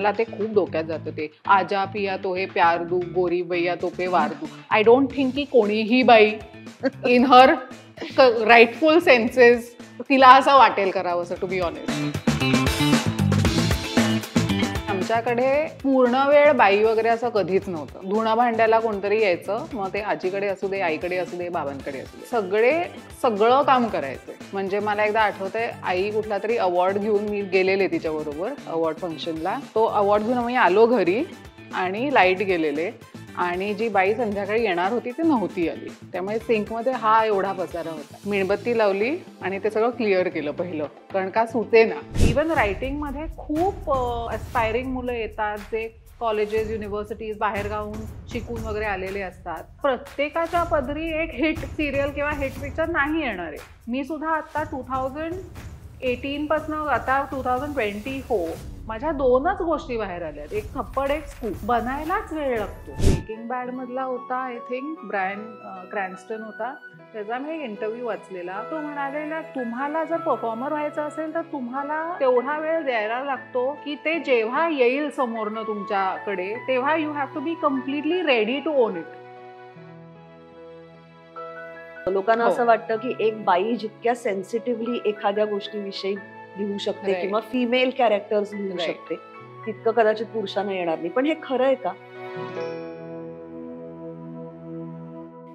मला ते खूप डोक्यात जातं ते आजा पिया तो हे प्यार दू गोरी बैया तो पे वार दू. आय डोंट थिंक की कोणीही बाई इन हर राईटफुल सेन्सेस तिला असं वाटेल करावं असं, टू बी ऑनेस्ट. आमच्याकडे पूर्ण वेळ बाई वगैरे असं कधीच नव्हतं. धुणं भांड्याला कोणतरी यायचं, मग ते आजीकडे असू दे, आईकडे असू दे, बाबांकडे असू दे, सगळं काम करायचे. म्हणजे मला एकदा आठवतंय, आई कुठला तरी अवॉर्ड घेऊन मी गेलेले तिच्याबरोबर अवॉर्ड फंक्शनला. तो अवॉर्ड घेऊन मी आलो घरी आणि लाईट गेलेले आणि जी बाई संध्याकाळी येणार होती ती नव्हती आली. त्यामुळे सिंकमध्ये हा एवढा पसारा होता. मेणबत्ती लावली आणि ते सगळं क्लिअर केलं पहिलं, कारण का सुचे ना. इवन रायटिंगमध्ये खूप ॲस्पायरिंग मुलं येतात जे कॉलेजेस, युनिव्हर्सिटीज बाहेर गावून शिकून वगैरे आलेले असतात. प्रत्येकाच्या पदरी एक हिट सिरियल किंवा हिट पिक्चर नाही येणार आहे. मी सुद्धा आता 2018 पासून आता 2024 माझ्या 2च गोष्टी बाहेर आल्यात, एक थप्पड एक स्कूप. बनायलाच वेळ लागतो. ब्रेकिंग बॅड मधला होता आय थिंक ब्रायन क्रॅन्स्टन होता, त्याचा मी एक इंटरव्ह्यू वाचलेला. तो म्हणालेला तुम्हाला जर परफॉर्मर व्हायचं असेल तर तुम्हाला तेवढा वेळ द्यायला लागतो की ते जेव्हा येईल समोरनं तुमच्याकडे तेव्हा you have to be completely ready to own it. लोकांना असं वाटतं की एक बाई जितक्या सेन्सिटिव्हली एखाद्या गोष्टीविषयी लिहू शकते किंवा फिमेल कॅरेक्टर्स लिहू शकते तितकं कदाचित पुरुषांना येणार नाही. पण हे खरं आहे का?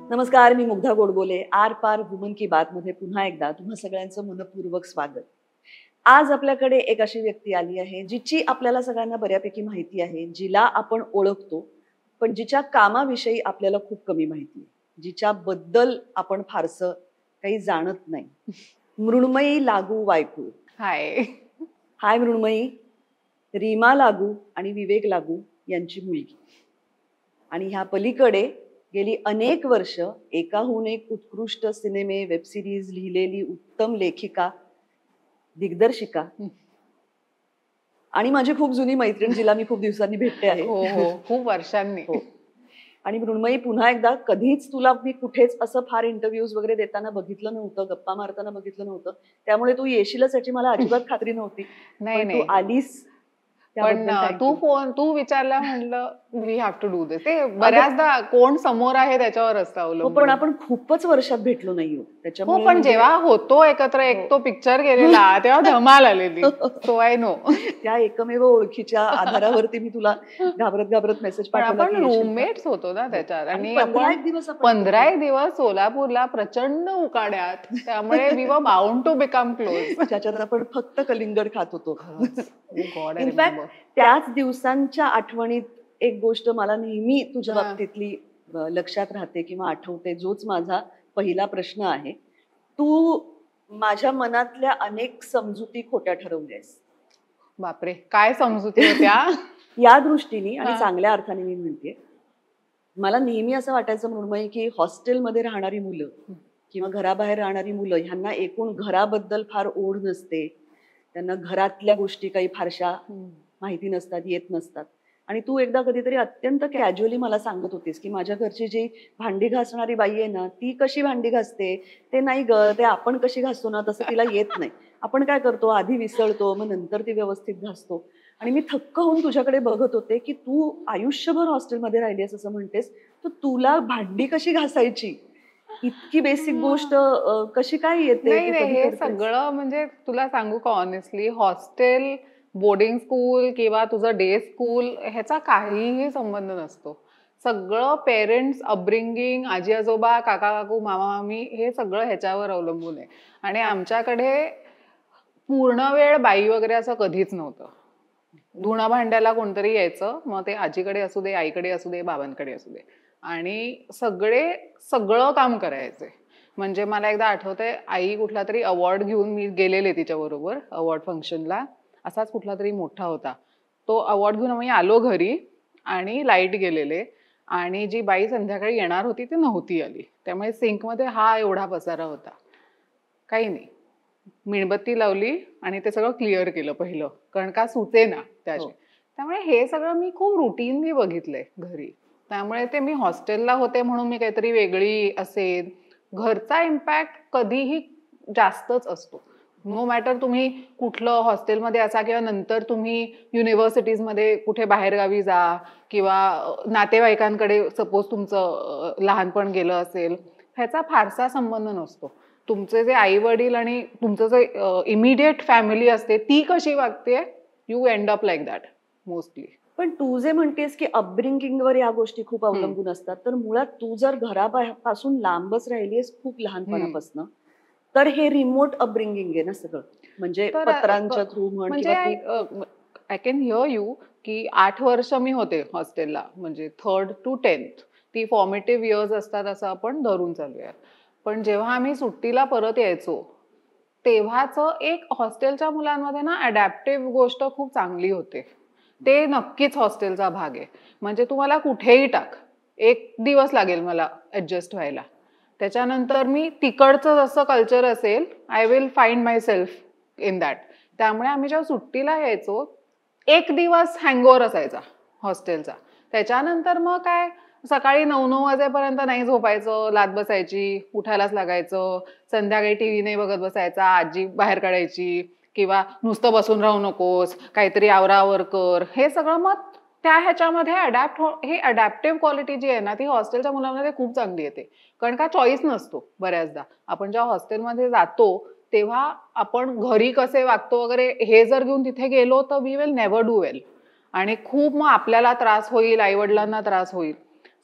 नमस्कार, मी मुग्धा गोडबोले. आर पार वुमन की बात मध्ये पुन्हा एकदा तुम्हा सगळ्यांचं मनपूर्वक स्वागत. आज आपल्याकडे एक अशी व्यक्ती आली आहे जिची आपल्याला सगळ्यांना बऱ्यापैकी माहिती आहे, जिला आपण ओळखतो, पण जिच्या कामाविषयी आपल्याला खूप कमी माहिती आहे, जिच्याबद्दल आपण फारसं काही जाणत नाही. मृण्मयी लागू वायकूळ. हाय हाय मृण्मयी. रीमा लागू आणि विवेक लागू यांची मुलगी, आणि ह्या पलीकडे गेली अनेक वर्ष एकाहून एक उत्कृष्ट सिनेमे, वेब सिरीज लिहिलेली उत्तम लेखिका, दिग्दर्शिका आणि माझी खूप जुनी मैत्रीण, जिला मी खूप दिवसांनी भेटते आहे. हो, खूप वर्षांनी. आणि मृण्मयी, पुन्हा एकदा कधीच तुला मी कुठेच असं फार इंटरव्ह्यूज वगैरे देताना बघितलं नव्हतं, गप्पा मारताना बघितलं नव्हतं, त्यामुळे तू येशीलच याची मला अजिबात खात्री नव्हती. नाही, तू आलीस. पण तू विचारला म्हणलं वी हॅव टू डू दिस. ते बऱ्याचदा कोण समोर आहे त्याच्यावर असतं अवलंबून. पण आपण खूपच वर्षात भेटलो नाहीयो त्याच्यामुळे. पण जेव्हा होतो एकत्र एक तो पिक्चर गेलेला तेव्हा धमाल आलेली. So I know. त्या एकमेव ओळखीच्या आधारावरती मी तुला घाबरत मेसेज पाठवला. आपण रूममेट्स होतो ना त्याच्यात, आणि आपण 15 दिवस सोलापूरला प्रचंड उकाड्यात, त्यामुळे we were bound to become close. त्याच्यात आपण फक्त कलिंगड खात होतो. इनफॅक्ट त्याच दिवसांच्या आठवणीत एक गोष्ट मला नेहमी तुझ्या बाबतीतली लक्षात राहते किंवा आठवते, जोच माझा पहिला प्रश्न आहे. तू माझ्या मनातल्या अनेक समजुती खोट्या ठरवल्यास. बापरे, काय समजुती होत्या? या दृष्टीने आणि चांगल्या अर्थाने मी म्हणते, मला नेहमी असं वाटायचं मृण्मयी की हॉस्टेलमध्ये राहणारी मुलं किंवा घराबाहेर राहणारी मुलं ह्यांना एकूण घराबद्दल फार ओढ नसते, त्यांना घरातल्या गोष्टी काही फारशा माहिती नसतात, येत नसतात. आणि तू एकदा कधीतरी अत्यंत कॅज्युअली मला सांगत होतीस की माझ्या घरची जी भांडी घासणारी बाई आहे ना, ती कशी भांडी घासते ते नाही ग, ते आपण कशी घासतो ना तसं तिला येत नाही. आपण काय करतो, आधी विसळतो, मग नंतर ती व्यवस्थित घासतो. आणि मी थक्क होऊन तुझ्याकडे बघत होते की तू आयुष्यभर हॉस्टेलमध्ये राहिलीस असं म्हणतेस, तर तुला भांडी कशी घासायची, इतकी बेसिक गोष्ट कशी काय येते? हे सगळं म्हणजे तुला सांगू का ऑनेस्टली, हॉस्टेल, बोर्डिंग स्कूल किंवा तुझं डे स्कूल ह्याचा काहीही संबंध नसतो. सगळं पेरेंट्स, अपब्रिंगिंग, आजी आजोबा, काका काकू, मामा मामी, हे सगळं ह्याच्यावर अवलंबून आहे. आणि आमच्याकडे पूर्ण वेळ बाई वगैरे असं कधीच नव्हतं. धुणं भांड्याला कोणतरी यायचं, मग ते आजीकडे असू दे, आईकडे असू दे, बाबांकडे असू दे, आणि सगळं काम करायचे. म्हणजे मला एकदा आठवतंय, आई कुठला तरी अवॉर्ड घेऊन मी गेलेले तिच्याबरोबर अवॉर्ड फंक्शनला. असाच कुठला तरी मोठा होता. तो अवॉर्ड घेऊन मी आलो घरी आणि लाईट गेलेले आणि जी बाई संध्याकाळी येणार होती ती नव्हती आली. त्यामुळे सिंकमध्ये हा एवढा पसारा होता. काही नाही, मेणबत्ती लावली आणि ते सगळं क्लिअर केलं पहिलं, कारण का सुचे ना त्याचे. त्यामुळे हे सगळं मी खूप रुटीनली बघितलंय घरी. त्यामुळे ते मी हॉस्टेलला होते म्हणून मी काहीतरी वेगळी असेल, घरचा इम्पॅक्ट कधीही जास्तच असतो. नो मॅटर तुम्ही कुठलं हॉस्टेलमध्ये असा किंवा नंतर तुम्ही युनिव्हर्सिटीजमध्ये कुठे बाहेरगावी जा किंवा नातेवाईकांकडे सपोज तुमचं लहानपण गेलं असेल, ह्याचा फारसा संबंध नसतो. तुमचे जे आई वडील आणि तुमचं जे इमिडिएट फॅमिली असते ती कशी वागते, you end up like that mostly. पण तू जे म्हणतेस की अपब्रिंगिंगवर या गोष्टी खूप अवलंबून असतात, तर मुळात तू जर घरापासून लांबच राहिलीस खूप लहानपणापासून, तर हे रिमोट अपब्रिंगिंग आहे ना सगळं, म्हणजे पत्रांच्या थ्रू म्हण म्हणजे आय कॅन हिअर यू की 8 वर्ष मी होते हॉस्टेलला, म्हणजे 3rd to 10th ती फॉर्मेटिव्ह इयर्स असतात असं आपण धरून चालूया. पण जेव्हा आम्ही सुट्टीला परत यायचो तेव्हाच एक हॉस्टेलच्या मुलांमध्ये ना अडॅप्टिव्ह गोष्ट खूप चांगली होते. ते नक्कीच हॉस्टेलचा भाग आहे. म्हणजे तुम्हाला कुठेही टाक, 1 दिवस लागेल मला ऍडजस्ट व्हायला. त्याच्यानंतर मी तिकडचं जसं कल्चर असेल I will find my self in that. त्यामुळे आम्ही जेव्हा सुट्टीला यायचो 1 दिवस हँगओव्हर असायचा हॉस्टेलचा. त्याच्यानंतर मग काय सकाळी 9-9 वाजेपर्यंत नाही झोपायचं, लाद बसायची, उठायलाच लागायचं. संध्याकाळी टीव्ही नाही बघत बसायचा, आजी बाहेर काढायची किंवा नुसतं बसून राहू नकोस, काहीतरी आवरावर कर. हे सगळं मग त्या ह्याच्यामध्ये हे अडॅप्टिव्ह क्वालिटी जी आहे ना ती हॉस्टेलच्या मुलांमध्ये खूप चांगली येते. कारण का चॉईस नसतो बऱ्याचदा. आपण जेव्हा हॉस्टेलमध्ये जातो तेव्हा आपण घरी कसे वागतो वगैरे हे जर घेऊन तिथे गेलो तर वी विल नेव्हर डू वेल. आणि खूप मग आपल्याला त्रास होईल, आईवडिलांना त्रास होईल.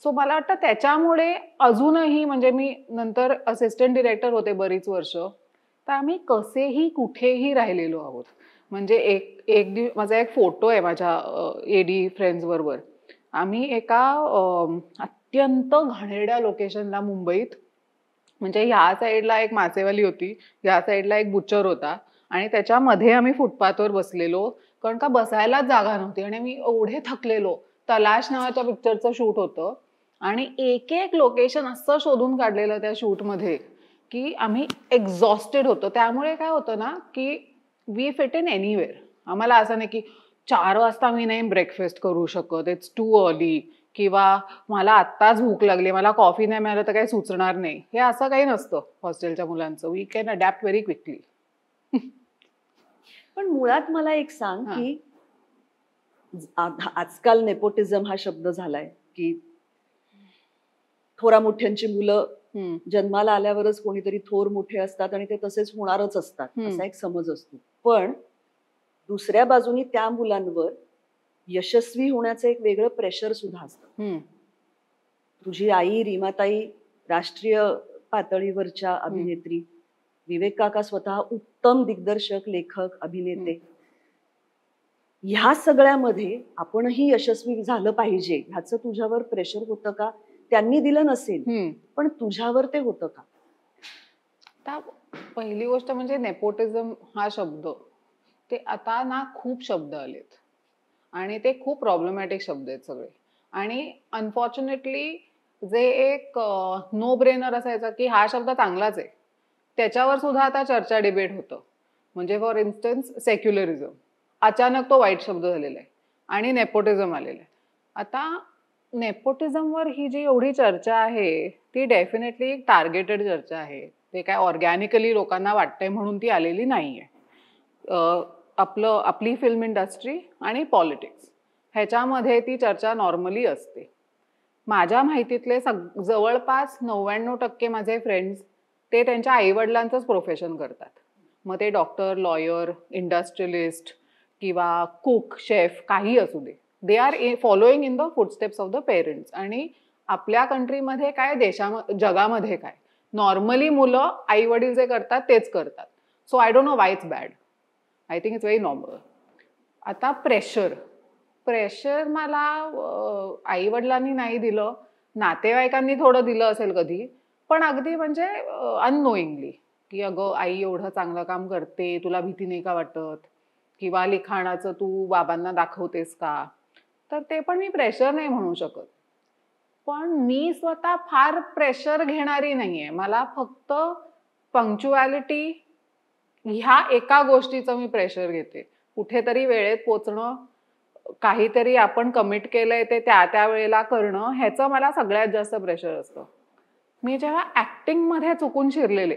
सो मला वाटतं त्याच्यामुळे अजूनही, म्हणजे मी नंतर असिस्टंट डिरेक्टर होते बरीच वर्ष, तर आम्ही कसेही कुठेही राहिलेलो आहोत. म्हणजे माझा एक फोटो आहे माझ्या एडी फ्रेंड्स बरोबर. आम्ही एका अत्यंत घाणेरड्या लोकेशनला मुंबईत, म्हणजे ह्या साईडला एक मासेवाली होती, ह्या साईडला एक बुचर होता आणि त्याच्यामध्ये आम्ही फुटपाथवर बसलेलो, कारण का बसायलाच जागा नव्हती. आणि मी एवढे थकलेलो. तलाश नावाच्या पिक्चरचं शूट होतं आणि एक एक लोकेशन असं शोधून काढलेलं त्या शूटमध्ये की आम्ही एक्झॉस्टेड होतो. त्यामुळे काय होतं ना की वी फिट इन एनिवेअर. आम्हाला असं नाही की 4 वाजता मी नाही ब्रेकफास्ट करू शकत, इट्स टू अर्ली, किंवा मला आत्ताच भूक लागली, मला कॉफी नाही मिळालं तर काही सुचणार नाही, हे असं काही नसतं हॉस्टेलच्या मुलांचं. We can adapt very quickly. पण मुळात मला एक सांग की आजकाल नेपोटिझम हा शब्द झालाय की थोरा मोठ्यांची मुलं जन्माला आल्यावरच कोणीतरी थोर मोठे असतात आणि ते तसेच होणारच असतात असा एक समज असतो. पण दुसऱ्या बाजूनी त्या मुलांवर यशस्वी होण्याचं एक वेगळं प्रेशर सुद्धा असतं. तुझी आई रीमाताई राष्ट्रीय पातळीवरच्या अभिनेत्री, विवेक काका स्वतः उत्तम दिग्दर्शक, लेखक, अभिनेते. ह्या सगळ्यामध्ये आपणही यशस्वी झालं पाहिजे ह्याचं तुझ्यावर प्रेशर होतं का? त्यांनी दिलं नसेल पण तुझ्यावर ते होतं का? पहिली गोष्ट म्हणजे नेपोटिझम हा शब्द, ते आता ना खूप शब्द आलेत आणि ते खूप प्रॉब्लेमॅटिक शब्द आहेत सगळे. आणि अनफॉर्च्युनेटली जे एक नो ब्रेनर असायचं की हा शब्द चांगलाच आहे, त्याच्यावर सुद्धा आता चर्चा, डिबेट होतं. म्हणजे फॉर इन्स्टन्स सेक्युलरिझम, अचानक तो वाईट शब्द झालेला आहे आणि नेपोटिझम आलेला आहे. आता नेपोटिझमवर ही जी एवढी चर्चा आहे ती डेफिनेटली एक टार्गेटेड चर्चा आहे. ते काय ऑर्गॅनिकली लोकांना वाटतंय म्हणून ती आलेली नाहीये. आपली फिल्म इंडस्ट्री आणि पॉलिटिक्स ह्याच्यामध्ये ती चर्चा नॉर्मली असते. माझ्या माहितीतले जवळपास 99% माझे फ्रेंड्स ते त्यांच्या आईवडिलांचंच प्रोफेशन करतात. मग ते डॉक्टर, लॉयर, इंडस्ट्रियलिस्ट किंवा कुक, शेफ काही असू दे, they are following in the footsteps of the parents. आणि आपल्या कंट्रीमध्ये काय, जगामध्ये काय, नॉर्मली मुलं आई वडील जे करतात तेच करतात. So I don't know why it's bad. I think it's very normal. आता प्रेशर मला आई वडिलांनी नाही दिलं, नातेवाईकांनी थोडं दिलं असेल कधी, पण अगदी म्हणजे अननोईंगली, की अगं आई एवढं चांगलं काम करते, तुला भीती नाही का वाटत, किंवा लिखाणाचं तू बाबांना दाखवतेस का. तर ते पण मी प्रेशर नाही म्हणू शकत. पण मी स्वतः फार प्रेशर घेणारी नाहीये. मला फक्त पंक्च्युअलिटी ह्या एका गोष्टीचं मी प्रेशर घेते. कुठेतरी वेळेत पोचणं, काहीतरी आपण कमिट केलंय ते त्या वेळेला करणं, ह्याचं मला सगळ्यात जास्त प्रेशर असतं. मी जेव्हा ऍक्टिंग मध्ये चुकून शिरलेले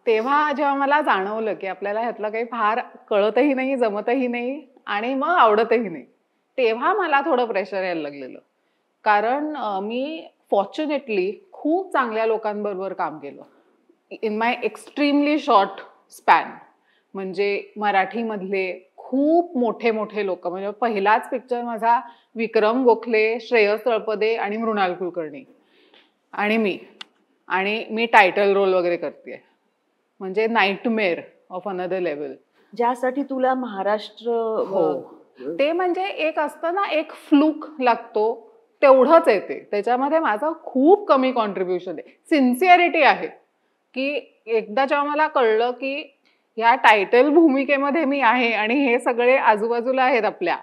तेव्हा जेव्हा मला जाणवलं की आपल्याला ह्यातलं काही फार कळतही नाही, जमतही नाही आणि मग आवडतही नाही, तेव्हा मला थोडं प्रेशर यायला लागलेलं. कारण मी फॉर्च्युनेटली खूप चांगल्या लोकांबरोबर काम केलं in my extremely short span. म्हणजे मराठीमधले खूप मोठे मोठे लोक, म्हणजे पहिलाच पिक्चर माझा विक्रम गोखले, श्रेयस तळपदे आणि मृणाल कुलकर्णी आणि मी टायटल रोल वगैरे करते. म्हणजे नाईटमेअर ऑफ अनदर लेवल. ज्यासाठी तुला महाराष्ट्र ते म्हणजे एक असतं ना, एक फ्लूक लागतो तेवढंच येते. त्याच्यामध्ये माझं खूप कमी कॉन्ट्रीब्युशन आहे. सिन्सिअरिटी आहे की एकदा जेव्हा मला कळलं की ह्या टायटल भूमिकेमध्ये मी आहे आणि हे सगळे आजूबाजूला आहेत आपल्या,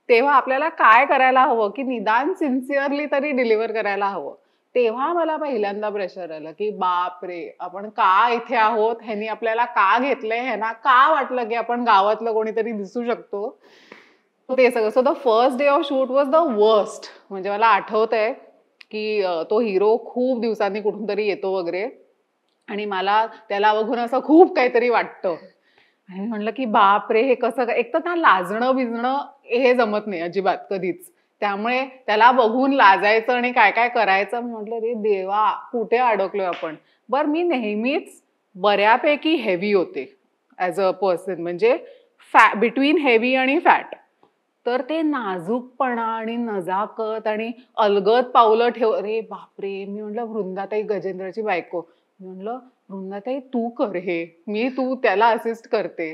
तेव्हा आपल्याला काय करायला हवं की निदान सिन्सिअरली तरी डिलिव्हर करायला हवं. तेव्हा मला पहिल्यांदा प्रेशर आलं की बाप रे, आपण का इथे आहोत, ह्यांनी आपल्याला का घेतलंय, ह्यांना का वाटलं की आपण गावातलं कोणीतरी दिसू शकतो. ते सगळं. So the first day of shoot was the worst. म्हणजे मला आठवत आहे की तो हिरो खूप दिवसांनी कुठून तरी येतो वगैरे आणि मला त्याला बघून असं खूप काहीतरी वाटतं आणि म्हणलं की बाप रे, हे कसं काय. एक तर त्या लाजणं बिजणं हे जमत नाही अजिबात कधीच, त्यामुळे त्याला बघून लाजायचं आणि काय काय करायचं. म्हटलं रे देवा, कुठे अडकलोय आपण. बरं, मी नेहमीच बऱ्यापैकी हेवी होते ॲज अ पर्सन, म्हणजे बिटवीन हेवी आणि फॅट. तर ते नाजूकपणा आणि नजाकत आणि अलगद पावलं ठेव, अरे बापरे. मी म्हटलं वृंदाताई, गजेंद्रची बायको, मी म्हटलं वृंदाताई तू कर हे, तू त्याला असिस्ट करते.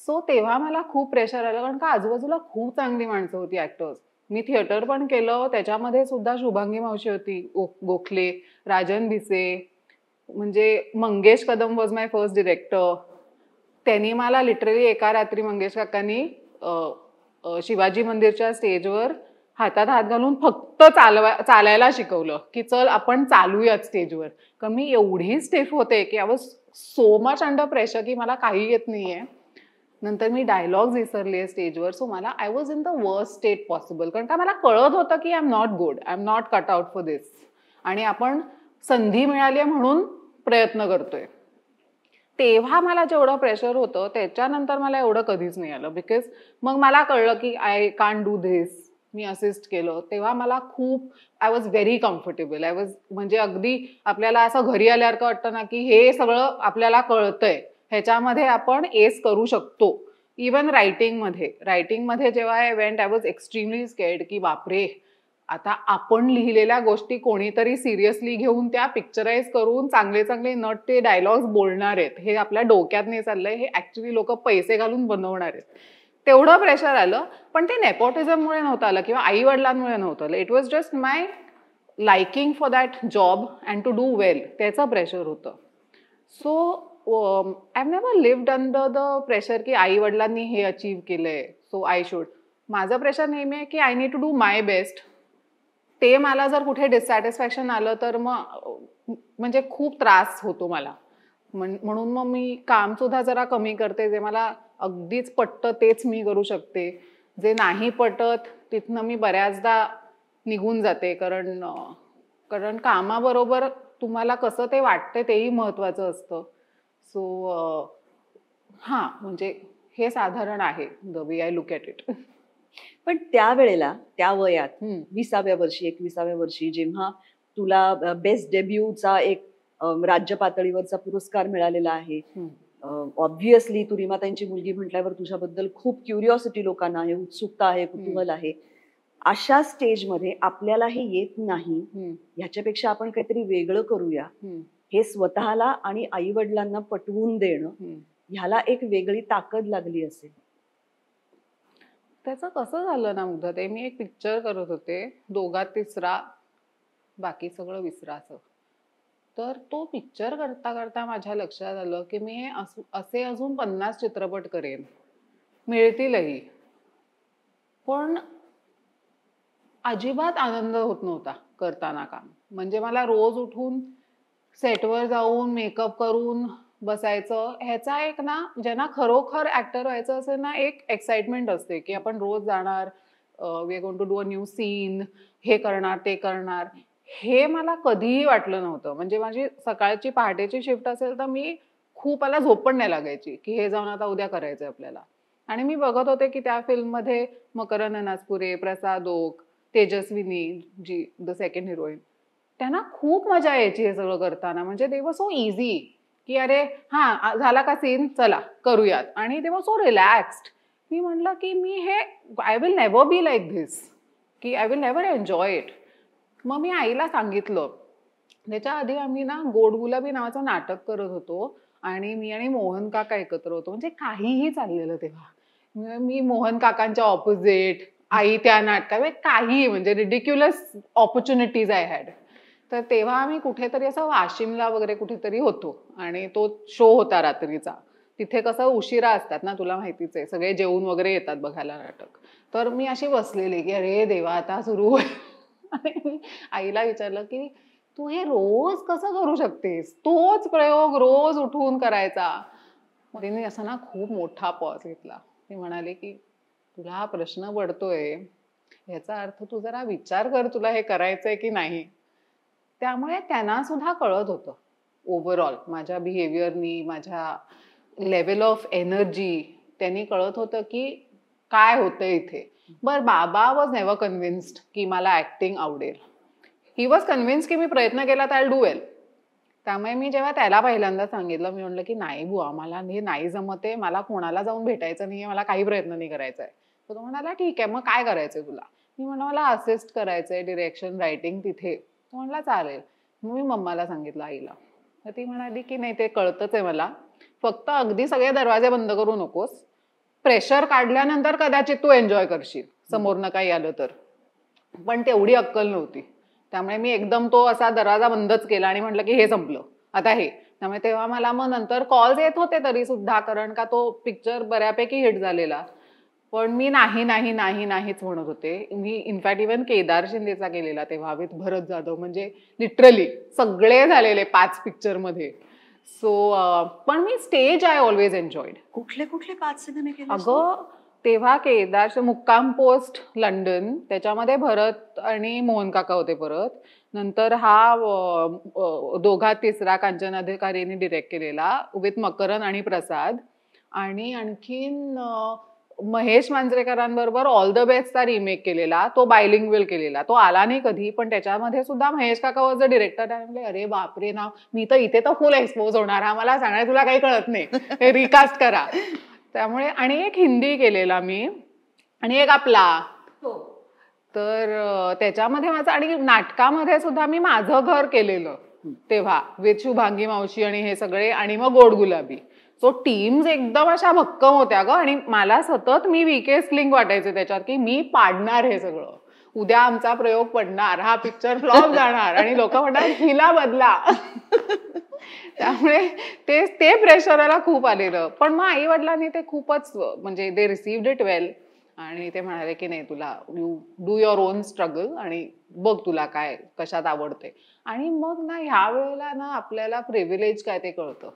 सो तेव्हा मला खूप प्रेशर आलं, कारण का आजूबाजूला खूप चांगली माणसं होती ऍक्टर्स. मी थिएटर पण केलं, त्याच्यामध्ये सुद्धा शुभांगी मावशी होती, गोखले, राजन भिसे, म्हणजे Mangesh Kadam was my first director. त्यांनी मला लिटरली एका रात्री मंगेश काकांनी शिवाजी मंदिरच्या स्टेजवर हातात हात घालून फक्त चालायला शिकवलं की चल आपण चालूयात स्टेजवर. कारण मी एवढी स्टिफ होते की I was so much under pressure की मला काही येत नाहीये. नंतर मी डायलॉग्स विसरले स्टेजवर. सो मला I was in the worst state possible, कारण का मला कळत होतं की I am not good, I am not cut out for this, आणि आपण संधी मिळाली म्हणून प्रयत्न करतोय. तेव्हा मला जेवढं प्रेशर होतं त्याच्यानंतर मला एवढं कधीच नाही आलं, बिकॉज मग मला कळलं की I can't do this. Me assist केलं तेव्हा मला खूप, I was very comfortable. I was, म्हणजे अगदी आपल्याला असं घरी आल्यासारखं वाटतं ना की हे सगळं आपल्याला कळतंय, ह्याच्यामध्ये आपण एस करू शकतो. इवन रायटिंगमध्ये जेव्हा I went, I was extremely scared की बापरे, आता आपण लिहिलेल्या गोष्टी कोणीतरी सिरियसली घेऊन त्या पिक्चराइज करून चांगले चांगले नट ते डायलॉग्स बोलणार आहेत, हे आपल्या डोक्यात नाही चाललंय, हे ऍक्च्युली लोक पैसे घालून बनवणार आहेत. तेवढं प्रेशर आलं, पण ते नेपोटिझममुळे नव्हतं आलं किंवा आई वडिलांमुळे नव्हतं आलं. It was just my liking for that job and to do well, त्याचं प्रेशर होतं. So I have never lived under the pressure की आई वडिलांनी हे अचीव्ह केलंय सो आय शुड. माझं प्रेशर नेहमी आहे की I need to do my best. ते मला जर कुठे डिससॅटिस्फॅक्शन आलं तर मग म्हणजे खूप त्रास होतो मला. म्हणून मग मी काम सुद्धा जरा कमी करते. जे मला अगदीच पटतं तेच मी करू शकते, जे नाही पटत तिथनं मी बऱ्याचदा निघून जाते. कारण कामाबरोबर तुम्हाला कसं ते वाटते तेही महत्वाचं असतं. सो हां, म्हणजे हे साधारण आहे the way I look at it. पण त्यावेळेला, त्या वयात 20व्या वर्षी 21व्या वर्षी जेव्हा तुला बेस्ट डेब्यूचा एक राज्य पातळीवरचा पुरस्कार मिळालेला आहे, ऑब्व्हियसली तू रीमाताईंची मुलगी म्हटल्यावर तुझ्याबद्दल खूप क्युरिओसिटी लोकांना आहे, उत्सुकता आहे, कुतूहल आहे. अशा स्टेजमध्ये आपल्याला हे येत नाही, ह्याच्यापेक्षा आपण काहीतरी वेगळं करूया, हे स्वतःला आणि आई वडिलांना पटवून देणं, ह्याला एक वेगळी ताकद लागली असेल. त्याचं कसं झालं ना मुद्दा, ते मी एक पिक्चर करत होते, दोघात तिसरा, बाकी सगळं विसराचं. तर तो पिक्चर करता करता माझ्या लक्षात आलं की मी असे अजून 50 चित्रपट करेन, मिळतीलही, पण अजिबात आनंद होत नव्हता करताना काम. म्हणजे मला रोज उठून सेटवर जाऊन मेकअप करून बसायचं, ह्याचा एक ना, ज्यांना खरोखर ऍक्टर व्हायचं असेल ना, एक एक्साइटमेंट असते की आपण रोज जाणार, we are going to do a new scene, हे करणार ते करणार. हे मला कधीही वाटलं नव्हतं. म्हणजे माझी सकाळची पहाटेची शिफ्ट असेल तर मी खूप मला झोप पण नाही लागायची की हे जाऊन आता उद्या करायचंय आपल्याला. आणि मी बघत होते की त्या फिल्ममध्ये Makarand Anaspure, Prasad Oak, Tejaswini ji the second heroine, त्यांना खूप मजा यायची हे सगळं करताना. म्हणजे दे वर सो इझी की अरे हा झाला का सीन, चला करूयात. आणि दे वर सो रिलॅक्स्ड. मी म्हणलं की मी हे I will never be like this, की I will never enjoy it. मग मी आईला सांगितलं. त्याच्या आधी आम्ही ना गोड गुलाबी नावाचं नाटक करत होतो आणि मी आणि मोहन काका एकत्र होतो. म्हणजे काहीही चाललेलं तेव्हा. मी मोहन काकांच्या ऑपोजिट, आई त्या नाटकात, म्हणजे काही म्हणजे रिडिक्युलस ऑपॉर्च्युनिटीज आय हॅड. तर तेव्हा आम्ही कुठेतरी असं वाशिमला वगैरे कुठेतरी होतो आणि तो शो होता रात्रीचा. तिथे कसं उशिरा असतात ना, तुला माहितीच आहे, सगळे जेवून वगैरे येतात बघायला नाटक. तर मी अशी बसलेली की अरे देवा आता सुरू होईल. आणि मी आईला विचारलं की तू हे रोज कसं करू शकतेस, तोच प्रयोग रोज उठवून करायचा. मग तिने असा ना खूप मोठा पॉज घेतला. ती म्हणाली की तुला हा प्रश्न पडतोय याचा अर्थ तू जरा विचार कर, तुला हे करायचंय की नाही. त्यामुळे त्यांना सुद्धा कळत होतं ओव्हरऑल माझ्या बिहेवियरनी, माझ्या लेवल ऑफ एनर्जी, त्यांनी कळत होतं की काय होतंय इथे. बरं, बाबा वॉज नेव्हर कन्व्हिन्स्ड की मला ऍक्टिंग आवडेल. ही वॉज कन्व्हिन्स की मी प्रयत्न केला तर आय डू वेल. त्यामुळे मी जेव्हा त्याला पहिल्यांदा सांगितलं, मी म्हणलं की नाही बुवा, मला हे नाही जमते, मला कोणाला जाऊन भेटायचं नाहीये, मला काही प्रयत्न नाही करायचा आहे. तर तो म्हणाला ठीक आहे, मग काय करायचंय तुला. मी म्हणलं मला असिस्ट करायचंय, डिरेक्शन, रायटिंग तिथे. तो म्हणला चालेल. मग मी मम्माला सांगितलं, आईला. तर ती म्हणाली की नाही ते कळतच आहे मला, फक्त अगदी सगळे दरवाजे बंद करू नकोस, प्रेशर काढल्यानंतर कदाचित तू एन्जॉय करशील, समोरनं काही आलं तर. पण तेवढी अक्कल नव्हती. त्यामुळे मी एकदम तो असा दरवाजा बंदच केला आणि म्हटलं की हे संपलं आता हे. त्यामुळे तेव्हा मला मग नंतर कॉल्स येत होते तरी सुद्धा, कारण का तो पिक्चर बऱ्यापैकी हिट झालेला. पण मी नाही नाही नाही नाहीच म्हणत होते. मी इनफॅक्ट इव्हन केदार शिंदेचा केलेला तेव्हा विथ भरत जाधव, म्हणजे लिटरली सगळे झालेले 5 पिक्चरमध्ये. सो पण मी स्टेज आय ऑलवेज एन्जॉयड. कुठले कुठले 5 सिनेमे केले? अगं तेव्हा केदार, मुक्काम पोस्ट लंडन, त्याच्यामध्ये भरत आणि मोहन काका होते. परत नंतर हा दोघात तिसरा कांचन अधिकारीने डिरेक्ट केलेला विथ मकरन आणि प्रसाद. आणि आणखीन महेश मांजरेकरांबरोबर ऑल द बेस्टचा रिमेक केलेला, तो बायलिंग्वेल केलेला, तो आला नाही कधी, पण त्याच्यामध्ये सुद्धा महेश काका वॉज द डिरेक्टर. म्हणजे अरे बापरे ना, मी तर इथे तर फुल एक्सपोज होणार, हा मला सांगणार तुला काही कळत नाही, हे रिकास्ट करा. त्यामुळे आणि एक हिंदी केलेला मी आणि एक आपला. तर त्याच्यामध्ये माझं, आणि नाटकामध्ये सुद्धा मी माझं घर केलेलं तेव्हा विथ शुभांगी मावशी आणि हे सगळे, आणि मग गोड गुलाबी. सो टीम्स एकदम अशा भक्कम होत्या ग. आणि मला सतत मी वीकेस्ट लिंक वाटायचे त्याच्यात की मी पाडणार हे सगळं, उद्या आमचा प्रयोग पडणार, हा पिक्चर फ्लॉप जाणार आणि लोक म्हणणार हिला बदला. त्यामुळे ते प्रेशरला खूप आलेलं. पण मग आई वडिलांनी ते खूपच, म्हणजे दे रिसिव्ड इट वेल. आणि ते म्हणाले की नाही, तुला you do your on struggle आणि बघ तुला काय कशात आवडते. आणि मग ना ह्या वेळेला ना आपल्याला प्रिव्हिलेज काय ते कळतं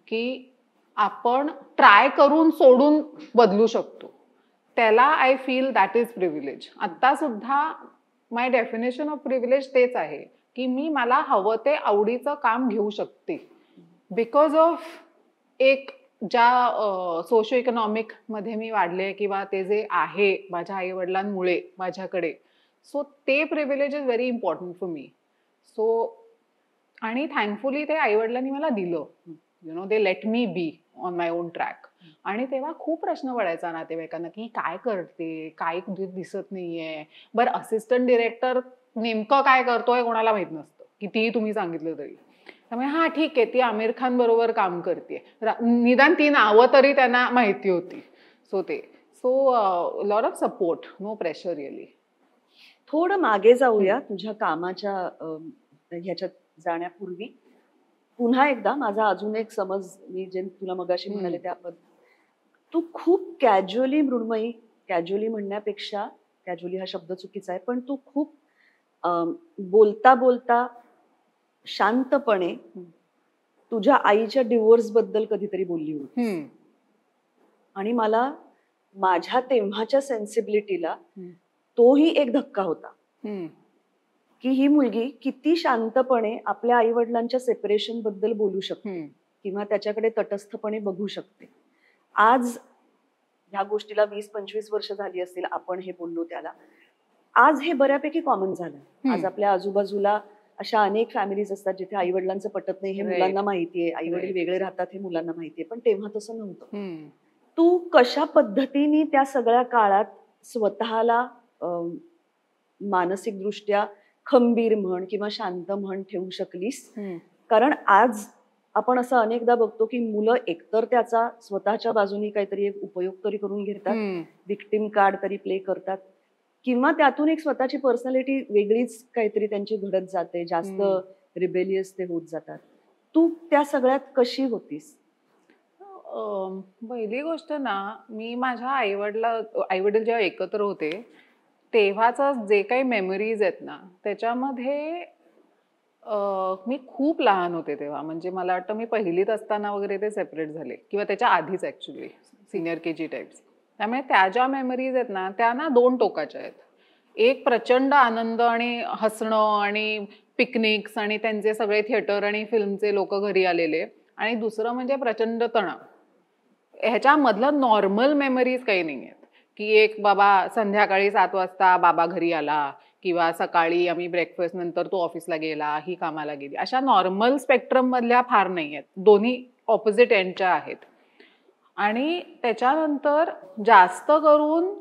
की आपण ट्राय करून सोडून बदलू शकतो. त्याला I feel that is privilege. आता सुद्धा माय डेफिनेशन ऑफ प्रिव्हिलेज तेच आहे की मी मला हवं ते आवडीचं काम घेऊ शकते बिकॉज ऑफ एक ज्या सोशो इकॉनॉमिक मध्ये मी वाढले, किंवा ते जे आहे माझ्या आई वडिलांमुळे माझ्याकडे. सो ते privilege is very important for me. So आणि थँकफुली ते आई वडिलांनी मला दिलं. You know, they let me be on my on track. आणि तेव्हा खूप प्रश्न पडायचा नातेवाईकांना की काय करते, काय दिसत नाहीये. बरं, असिस्टंट डिरेक्टर नेमकं काय करतोय कोणाला माहित नसतं, कितीही तुम्ही सांगितलं तरी. त्यामुळे हा ठीक आहे, ती आमिर खान बरोबर काम करते, निदान ती नावं तरी त्यांना माहिती होती. So lot of support, no pressure really. थोडं मागे जाऊया तुझ्या कामाच्या ह्याच्यात जाण्यापूर्वी. पुन्हा एकदा माझा अजून एक समज, मी जे तुला मगाशी म्हणाले त्याबद्दल, तू खूप कॅज्युअली मृण्मयी, कॅज्युअली म्हणण्यापेक्षा, कॅज्युअली हा शब्द चुकीचा आहे, पण तू खूप बोलता बोलता शांतपणे तुझ्या आईच्या डिवोर्स बद्दल कधीतरी बोलली होती. आणि मला माझ्या तेव्हाच्या सेन्सिबिलिटीला तोही एक धक्का होता की ही मुलगी किती शांतपणे आपल्या आई वडिलांच्या सेपरेशन बद्दल बोलू शकते. किंवा त्याच्याकडे तटस्थपणे बघू शकते. आज ह्या गोष्टीला 20-25 वर्ष झाली असतील आपण हे बोललो त्याला. आज हे बऱ्यापैकी कॉमन झालं. आज आपल्या आजूबाजूला अशा अनेक फॅमिलीज असतात जिथे आई वडिलांचं पटत नाही हे Right. मुलांना माहितीये, आई वडील Right. वेगळे राहतात हे मुलांना माहितीये, पण तेव्हा तसं नव्हतं. हम्म. तू कशा पद्धतीने त्या सगळ्या काळात स्वतःला मानसिक दृष्ट्या खंबीर म्हण किंवा शांत म्हण ठेवू शकलीस? हम्म. कारण आज आपण असं अनेकदा बघतो की मुलं एकतर त्याचा स्वतःच्या बाजूनी काहीतरी एक उपयोग तरी करून घेतात, हम्म. विक्टिम कार्ड तरी प्ले करतात, किंवा त्यातून एक स्वतःची पर्सनॅलिटी वेगळीच काहीतरी त्यांची घडत जाते, जास्त रिबेलियस ते होत जातात. तू त्या सगळ्यात कशी होतीस? पहिली गोष्ट ना, मी माझ्या आईवडील जेव्हा एकत्र होते तेव्हाच जे काही मेमरीज आहेत ना त्याच्यामध्ये मी खूप लहान होते तेव्हा. म्हणजे मला वाटतं मी पहिलीत असताना वगैरे ते सेपरेट झाले किंवा त्याच्या आधीच ऍक्च्युली सिनियर KG टाइप्स. त्यामुळे त्या ज्या मेमरीज आहेत ना त्या ना दोन टोकाच्या आहेत. एक प्रचंड आनंद आणि हसणं आणि पिकनिक्स आणि त्यांचे सगळे थिएटर आणि फिल्मचे लोक घरी आलेले, आणि दुसरं म्हणजे प्रचंड तणाव. ह्याच्यामधलं नॉर्मल मेमरीज काही नाही आहेत की एक बाबा संध्याकाळी 7 वाजता बाबा घरी आला किंवा सकाळी आम्ही ब्रेकफास्ट नंतर तो ऑफिसला गेला, ही कामाला गेली. अशा नॉर्मल स्पेक्ट्रम मधल्या फार नाही आहेत. दोन्ही ऑपोजिट एंडच्या आहेत. आणि त्याच्यानंतर जास्त करून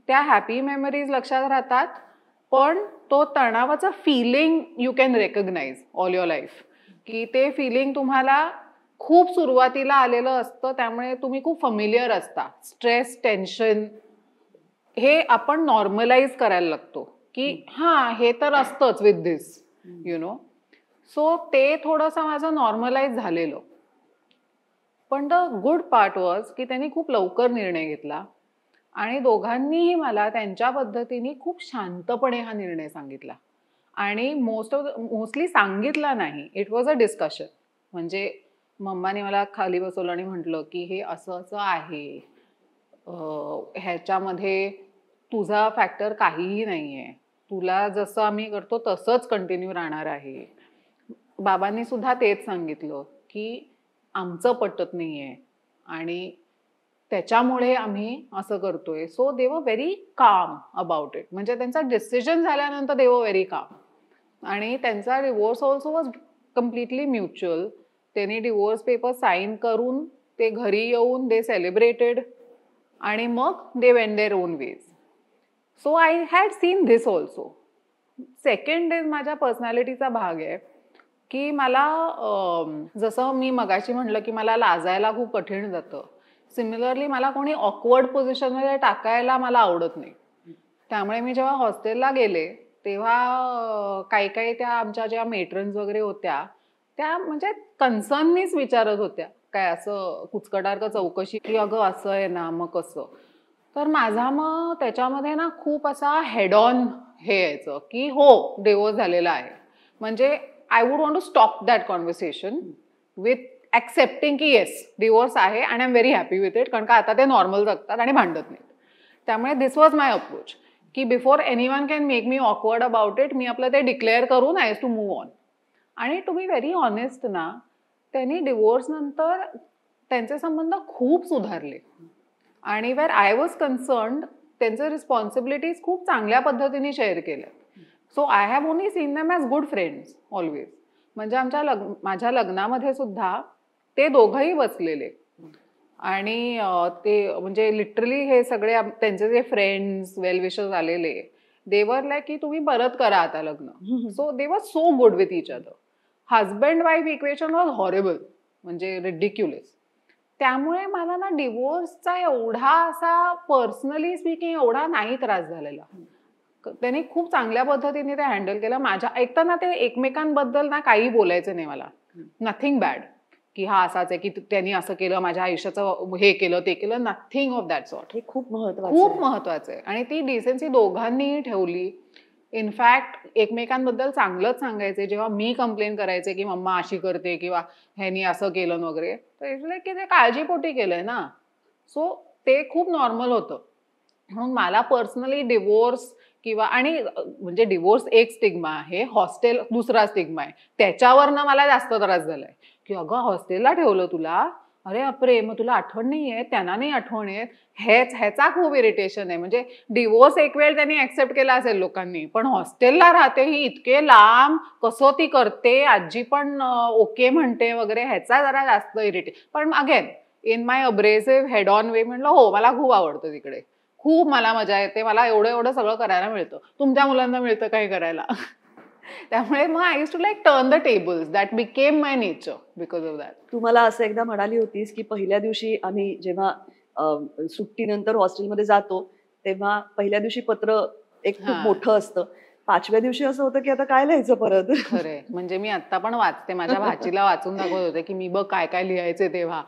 त्या हॅपी मेमरीज लक्षात राहतात, पण तो तणावाचा feeling you can recognise all your life. की ते फिलिंग तुम्हाला खूप सुरुवातीला आलेलं असतं, त्यामुळे तुम्ही खूप फॅमिलियर असता. स्ट्रेस, टेन्शन हे आपण नॉर्मलाइज करायला लागतो की हा हे तर असतंच with this you know. So ते थोडंसं माझं नॉर्मलाइज झालेलं. पण द गुड पार्ट वॉज की त्यांनी खूप लवकर निर्णय घेतला आणि दोघांनीही मला त्यांच्या पद्धतीने खूप शांतपणे हा निर्णय सांगितला. आणि मोस्टली सांगितला नाही, इट वॉज अ डिस्कशन. म्हणजे मम्माने मला खाली बसवलं आणि म्हटलं की हे असं असं आहे, ह्याच्यामध्ये तुझा फॅक्टर काहीही नाहीये, तुला जसं आम्ही करतो तसंच कंटिन्यू राहणार आहे. बाबांनी सुद्धा तेच सांगितलं की आमचं पटत नाहीये आणि त्याच्यामुळे आम्ही असं करतोय. सो दे वर व्हेरी काम अबाउट इट. म्हणजे त्यांचा डिसिजन झाल्यानंतर दे वर व्हेरी काम. आणि त्यांचा divorce also was completely mutual. त्यांनी डिवोर्स पेपर साईन करून ते घरी येऊन दे सेलिब्रेटेड आणि मग they went their own ways. So I had seen this also. Second is माझ्या पर्सनॅलिटीचा भाग आहे की मला जसं मी मगाशी म्हटलं की मला लाजायला खूप कठीण जातं, सिमिलरली मला कोणी ऑकवर्ड पोझिशनमध्ये टाकायला मला आवडत नाही. त्यामुळे मी जेव्हा हॉस्टेलला गेले तेव्हा काही काही त्या आमच्या ज्या मेट्रन्स वगैरे होत्या त्या म्हणजे कन्सर्ननीच विचारत होत्या, काय असं कुचकटारकं चौकशी की अगं असं आहे ना मग कसं. तर माझा मग त्याच्यामध्ये ना खूप असा हेड ऑन हे यायचं की हो डिवोर्स झालेला आहे. म्हणजे I would want to stop that conversation with accepting की येस डिवोर्स आहे आणि I am very happy with it, कारण का आता ते नॉर्मल जगतात आणि भांडत नाहीत. त्यामुळे दिस वॉज माय अप्रोच की before anyone can make me awkward about it, मी आपलं ते डिक्लेअर करून आय टू मूव्ह ऑन. आणि टू बी व्हेरी ऑनेस्ट ना, त्यांनी डिवोर्स नंतर त्यांचे संबंध खूप सुधारले आणि वेअर आय वॉज कन्सर्न्ड त्यांचे रिस्पॉन्सिबिलिटीज खूप चांगल्या पद्धतीने शेअर केल्या. So I have only seen them as good friends always. म्हणजे माझ्या लग्नामध्ये सुद्धा ते दोघंही बसलेले आणि ते म्हणजे लिटरली हे सगळे त्यांचे जे फ्रेंड्स वेल विशर्स आलेले दे वर लाईक की तुम्ही परत करा आता लग्न. सो दे वर so good with each other. Husband wife equation was horrible, म्हणजे रिडिक्युलस. त्यामुळे मला ना डिवोर्सचा एवढा असा पर्सनली स्पीकिंग एवढा नाही त्रास झालेला. त्यांनी खूप चांगल्या पद्धतीने ते हँडल केलं. माझ्या ऐकता ना ते एकमेकांबद्दल ना काही बोलायचं नाही मला, नथिंग बॅड की हा असाच आहे की त्यांनी असं केलं माझ्या आयुष्याचं हे केलं ते केलं, नथिंग ऑफ दॅट सॉर्ट. हे खूप महत्वाचं आहे. आणि ती डिसेन्सी दोघांनीही ठेवली. इनफॅक्ट एकमेकांबद्दल चांगलंच सांगायचे. जेव्हा मी कंप्लेन करायचे की मम्मा अशी करते किंवा ह्यानी असं केलं वगैरे, तर इट्स लाईक की ते काळजीपोटी केलंय ना. सो ते खूप नॉर्मल होतं. म्हणून मला पर्सनली डिवोर्स किंवा आणि म्हणजे डिवोर्स एक स्टिग्मा आहे, हॉस्टेल दुसरा स्टिग्मा आहे. त्याच्यावरनं मला जास्त त्रास झालाय की अगं हॉस्टेलला ठेवलं तुला, अरे अप्रे मग तुला आठवण नाही आहे, त्यांना नाही आठवण येत, ह्याचा खूप इरिटेशन आहे. म्हणजे डिवोर्स एक वेळ त्यांनी ऍक्सेप्ट केला असेल लोकांनी, पण हॉस्टेलला राहते ही इतके लांब, कसोटी करते, आजी पण ओके म्हणते वगैरे, ह्याचा जरा जास्त इरिटेट. पण again in my abrasive head on way म्हणलं हो मला खूप आवडतं तिकडे, खूप मला मजा येते, मला एवढं एवढं सगळं करायला मिळतं. तुमच्या मुलांना मिळतं काही करायला? त्यामुळे मग I used to like turn the tables. That became my nature because of that. तू मला असं एकदा म्हणाली होतीस की पहिल्या दिवशी आम्ही जेव्हा सुट्टीनंतर हॉस्टेलमध्ये जातो तेव्हा पहिल्या दिवशी पत्र एक खूप मोठं असतं, 5व्या दिवशी असं होतं की आता काय लिहायचं परत. खरंय. म्हणजे मी आता पण वाचते, माझ्या भाचीला वाचून दाखवत होते की मी बघ काय काय लिहायचे तेव्हा.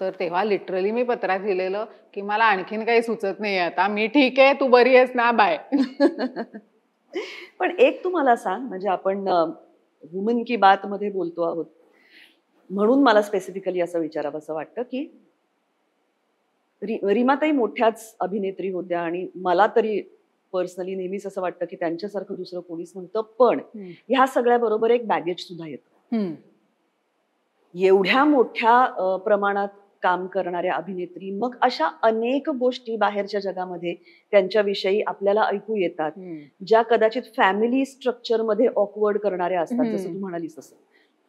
तर तेव्हा लिटरली मी पत्रात लिहिलेलं की मला आणखीन काही सुचत नाही आता, मी ठीक आहे, तू बरी आहेस ना, बाय. पण एक तू मला सांग, म्हणजे आपण वुमन की बात मध्ये बोलतो आहोत म्हणून मला स्पेसिफिकली असं विचारावं असं वाटतं की रीमाताई मोठ्याच अभिनेत्री होत्या आणि मला तरी पर्सनली नेहमीच असं वाटतं की त्यांच्यासारखं दुसरं कोणीच नव्हतं. पण ह्या सगळ्या बरोबर एक बॅगेज सुद्धा येतं. एवढ्या मोठ्या प्रमाणात काम करणाऱ्या अभिनेत्री, मग अशा अनेक गोष्टी बाहेरच्या जगामध्ये त्यांच्याविषयी आपल्याला ऐकू येतात ज्या कदाचित फॅमिली स्ट्रक्चर मध्ये ऑकवर्ड करणाऱ्या असतात, जसं तू म्हणालीस तसं,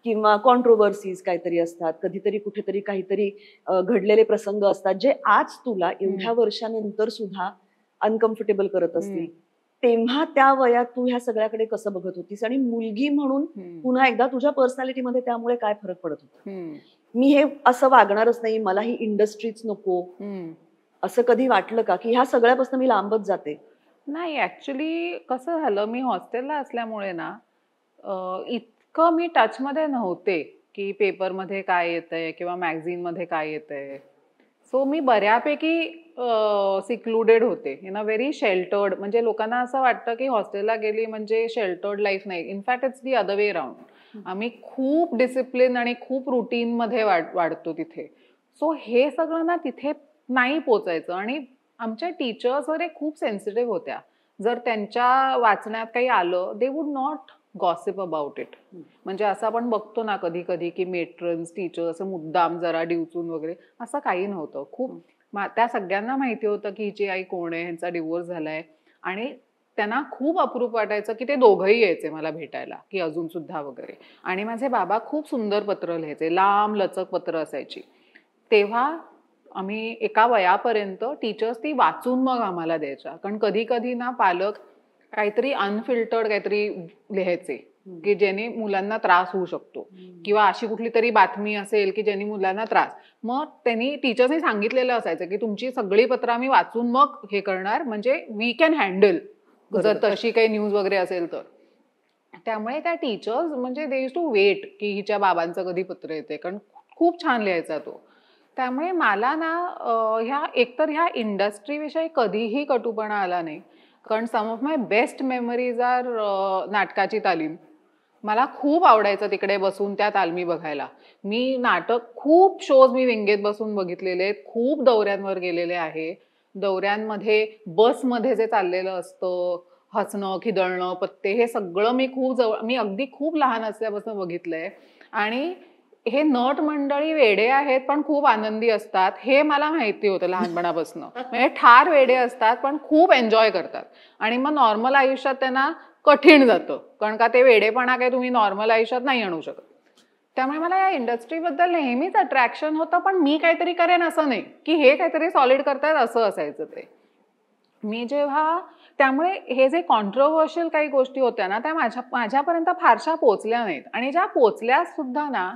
किंवा कॉन्ट्रोवर्सीज काहीतरी असतात, कधीतरी कुठेतरी काहीतरी घडलेले प्रसंग असतात जे आज तुला एवढ्या वर्षानंतर सुद्धा अनकम्फर्टेबल करत असतील. तेव्हा त्या वयात तू ह्या सगळ्याकडे कसं बघत होतीस आणि मुलगी म्हणून पुन्हा एकदा तुझ्या पर्सनॅलिटीमध्ये त्यामुळे काय फरक पडत होता? मी हे असं वागणारच नाही, मला ही इंडस्ट्रीच नको, असं कधी वाटलं का की ह्या सगळ्यापासून मी लांबच जाते? नाही, ऍक्च्युली कसं झालं, मी हॉस्टेलला असल्यामुळे ना इतकं मी टचमध्ये नव्हते की पेपरमध्ये काय येतंय किंवा मॅगझिनमध्ये काय येतंय. सो मी बऱ्यापैकी सिक्लुडेड होते, इन अ व्हेरी शेल्टर्ड. म्हणजे लोकांना असं वाटतं की हॉस्टेलला गेली म्हणजे शेल्टर्ड लाईफ नाही. In fact it's the other way round. आम्ही खूप डिसिप्लिन आणि खूप रुटीनमध्ये वाढतो तिथे. सो हे सगळं ना तिथे नाही पोचायचं. आणि आमच्या टीचर्स वगैरे खूप सेन्सिटिव्ह होत्या. जर त्यांच्या वाचण्यात काही आलं, they would not gossip about it. म्हणजे असं आपण बघतो ना कधी कधी की मेट्रन्स टीचर्स मुद्दाम जरा डिवचून वगैरे, असं काही नव्हतं. खूप त्या सगळ्यांना माहिती होतं की हिची आई कोण आहे, ह्यांचा डिवोर्स झालाय. आणि त्यांना खूप अप्रूप वाटायचं की ते दोघंही यायचे मला भेटायला की अजून सुद्धा वगैरे. आणि माझे बाबा खूप सुंदर पत्र लिहायचे, लांब लचक पत्र असायची. तेव्हा आम्ही एका वयापर्यंत टीचर्स ती वाचून मग आम्हाला द्यायच्या. कारण कधी कधी ना पालक काहीतरी अनफिल्टर्ड काहीतरी लिहायचे की ज्याने मुलांना त्रास होऊ शकतो, किंवा अशी कुठली तरी बातमी असेल की ज्याने मुलांना त्रास. मग त्यांनी टीचर्सनी सांगितलेलं असायचं की तुमची सगळी पत्र आम्ही वाचून मग हे करणार, म्हणजे वी कॅन हँडल जर तशी काही न्यूज वगैरे असेल तर. त्यामुळे त्या टीचर्स म्हणजे दे यूज टू वेट की हिच्या बाबांचं कधी पत्र येते, कारण खूप छान लिहायचा तो. त्यामुळे मला ना एकतर ह्या इंडस्ट्रीविषयी कधीही कटुपणा आला नाही. कारण some of my best memories are नाटकाची तालीम. मला खूप आवडायचं तिकडे बसून त्या तालमी बघायला. मी नाटक खूप शोज मी विंगेत बसून बघितलेले आहेत, खूप दौऱ्यांवर गेलेले आहे. दौऱ्यांमध्ये बसमध्ये जे चाललेलं असतं, हसणं खिदळणं पत्ते, हे सगळं मी मी अगदी खूप लहान असल्यापासून बघितलंय. आणि हे नट मंडळी वेडे आहेत पण खूप आनंदी असतात, हे मला माहिती होतं लहानपणापासून. म्हणजे ठार वेडे असतात पण खूप एन्जॉय करतात. आणि मग नॉर्मल आयुष्यात त्यांना कठीण जातं, कारण का ते वेडेपणा काही तुम्ही नॉर्मल आयुष्यात नाही आणू शकत. त्यामुळे मला या इंडस्ट्रीबद्दल नेहमीच अट्रॅक्शन होतं, पण मी काहीतरी करेन असं नाही की हे काहीतरी सॉलिड करतायत असं असायचं ते. मी जेव्हा त्यामुळे हे जे कॉन्ट्रोवर्शियल काही गोष्टी होत्या ना, त्या माझ्यापर्यंत फारशा पोचल्या नाहीत. आणि ज्या पोचल्या सुद्धा ना,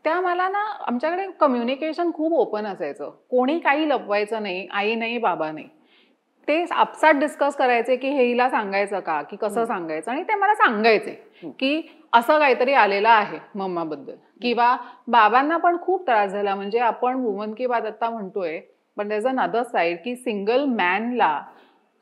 त्या मला ना, आमच्याकडे कम्युनिकेशन खूप ओपन असायचं, कोणी काही लपवायचं नाही, आई नाही बाबा नाही. ते आपसात डिस्कस करायचे की हे हिला सांगायचं का, की कसं सांगायचं. आणि ते मला सांगायचे की असं काहीतरी आलेलं आहे मम्माबद्दल. किंवा बाबांना पण खूप त्रास झाला. म्हणजे आपण वुमन की बात आता म्हणतोय, पण देयर इज अनदर साइड की सिंगल मॅनला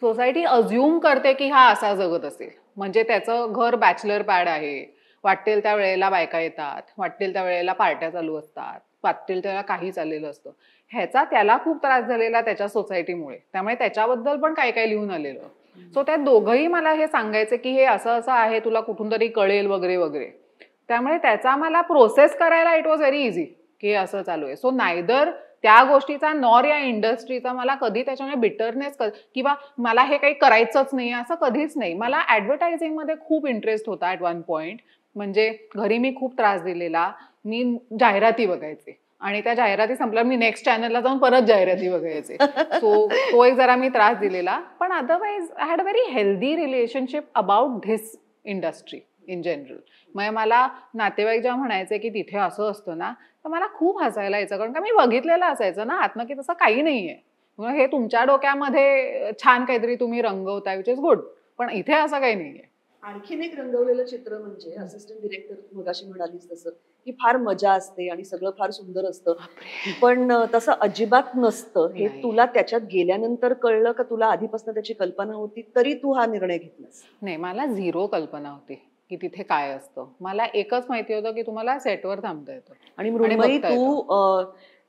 सोसायटी अज्युम करते की हा असा जगत असेल. म्हणजे त्याचं घर बॅचलर पॅड आहे, वाटेल त्या वेळेला बायका येतात, वाटेल त्या वेळेला पार्ट्या चालू असतात, वाटेल त्याला काही चाललेलं असतं. ह्याचा त्याला खूप त्रास झालेला त्याच्या सोसायटीमुळे. त्यामुळे त्याच्याबद्दल पण काय काय लिहून आलेलं. सो त्या दोघंही मला हे सांगायचे की हे असं असं आहे, तुला कुठून तरी कळेल वगैरे वगैरे. त्यामुळे त्याचा मला प्रोसेस करायला इट वॉज व्हेरी इझी की असं चालू आहे. सो नायदर त्या गोष्टीचा नॉर या इंडस्ट्रीचा मला कधी त्याच्यामुळे बिटरनेस किंवा मला हे काही करायचंच नाही असं कधीच नाही. मला ऍडव्हर्टायझिंगमध्ये खूप इंटरेस्ट होता ॲट वन पॉइंट. म्हणजे घरी मी खूप त्रास दिलेला. मी जाहिराती बघायचे आणि त्या जाहिराती संपल्या मी नेक्स्ट चॅनलला जाऊन परत जाहिराती बघायचे. सो तो एक जरा मी त्रास दिलेला. पण otherwise I had a very healthy relationship about this industry in general. मग मला नातेवाईक जेव्हा म्हणायचे की तिथे असं असतं ना, तर मला खूप हसायला यायचं. कारण का मी बघितलेलं असायचं ना आतनं की तसं काही नाहीये. मग हे तुमच्या डोक्यामध्ये छान काहीतरी तुम्ही रंगवताय विच इज गुड, पण इथे असं काही नाहीये. आणखीन एक रंगवलेलं चित्र म्हणजे असिस्टंट डिरेक्टर मगाशी म्हणालीस तसं की फार मजा असते आणि सगळं फार सुंदर असतं, पण तसं अजिबात नसतं. हे तुला त्याच्यात गेल्यानंतर कळलं का तुला आधीपासून त्याची कल्पना होती तरी तू हा निर्णय घेतलास? नाही, मला झिरो कल्पना होती की तिथे काय असतं. मला एकच माहिती होतं की तुम्हाला सेटवर थांबता येतं. आणि मृण्मयी तू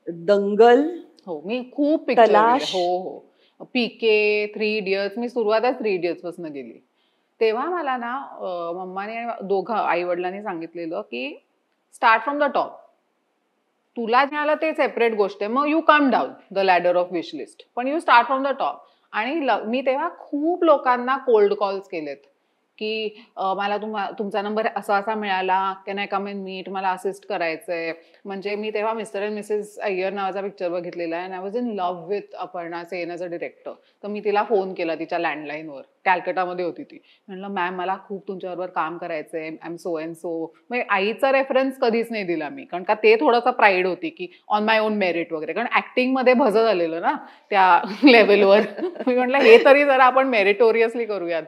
दंगल, हो मी खूप पिक्चर, हो पीके, 3 इडियट्स, मी सुरुवातच 3 इडियट्स पासून गेली. तेव्हा मला ना मम्माने दोघं आई वडिलांनी सांगितलेलं की स्टार्ट फ्रॉम द टॉप. तुला मिळालं ते सेपरेट गोष्ट आहे, मग you come down the ladder of wish list, पण you start from the top. आणि मी तेव्हा खूप लोकांना कोल्ड कॉल्स केलेत की मला तुमचा नंबर असा असा मिळाला, can I come and meet, मला असिस्ट करायचंय. म्हणजे मी तेव्हा मिस्टर अँड मिसेस अय्यर नावाचा पिक्चर बघितलेला आहे, and I was in love with Aparna Sen as a director. तर मी तिला फोन केला तिच्या लँडलाईनवर, कॅलकटामध्ये होती ती. म्हणलं मॅम मला खूप तुमच्याबरोबर काम करायचंय, I am so and so. म्हणजे आईचा रेफरन्स कधीच नाही दिला मी, कारण का ते थोडंसं प्राईड होती की ऑन माय ओन मेरिट वगैरे, कारण ऍक्टिंगमध्ये भजं झालेलं ना त्या लेवलवर. मी म्हटलं हे तरी जरा आपण मेरिटोरियसली करूयात.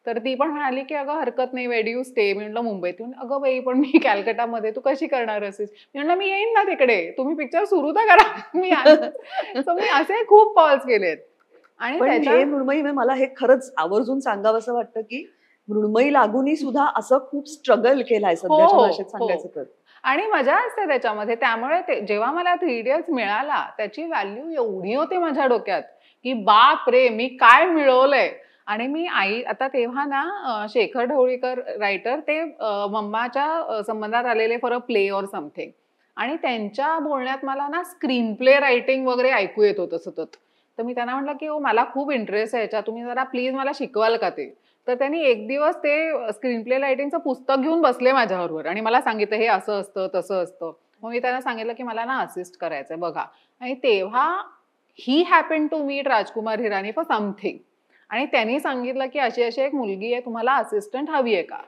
तर ती पण म्हणाली की अगं हरकत नाही, वेर डू यू स्टे? मी म्हटलं मुंबईत. अगं बाई पण मी कॅलकटामध्ये, तू कशी करणार असेल? मी म्हटलं मी येईन ना तिकडे, तुम्ही पिक्चर सुरू तर करा. मी असे खूप कॉल्स केलेत. आणि हे मृण्मयी, मला हे खरंच आवर्जून सांगावं असं वाटतं की मृण्मयी लागूनही सुद्धा असं खूप स्ट्रगल केलाय सध्याच्या भाषेत सांगायचं तर. आणि मजा असते त्याच्यामध्ये. त्यामुळे जेव्हा मला 3 इडियट्स मिळाला त्याची व्हॅल्यू एवढी होती माझ्या डोक्यात की बाप रे मी काय मिळवलंय. आणि मी आता तेव्हा ना शेखर ढवळीकर रायटर ते मम्माच्या संबंधात आलेले for a play or something, आणि त्यांच्या बोलण्यात मला ना स्क्रीन प्ले रायटिंग वगैरे ऐकू येत होतं सतत. तर मी त्यांना म्हटलं की मला खूप इंटरेस्ट आहे याच्यात, तुम्ही जरा प्लीज मला शिकवाल का ते? तर त्यांनी एक दिवस ते स्क्रीन प्ले रायटिंगचं पुस्तक घेऊन बसले माझ्याबरोबर आणि मला सांगितलं हे असं असतं तसं असतं. मग मी त्यांना सांगितलं की मला ना असिस्ट करायचंय बघा. आणि तेव्हा he happen to meet Rajkumar Hirani for something, आणि त्यांनी सांगितलं की अशी अशी एक मुलगी आहे, तुम्हाला असिस्टंट हवी आहे का?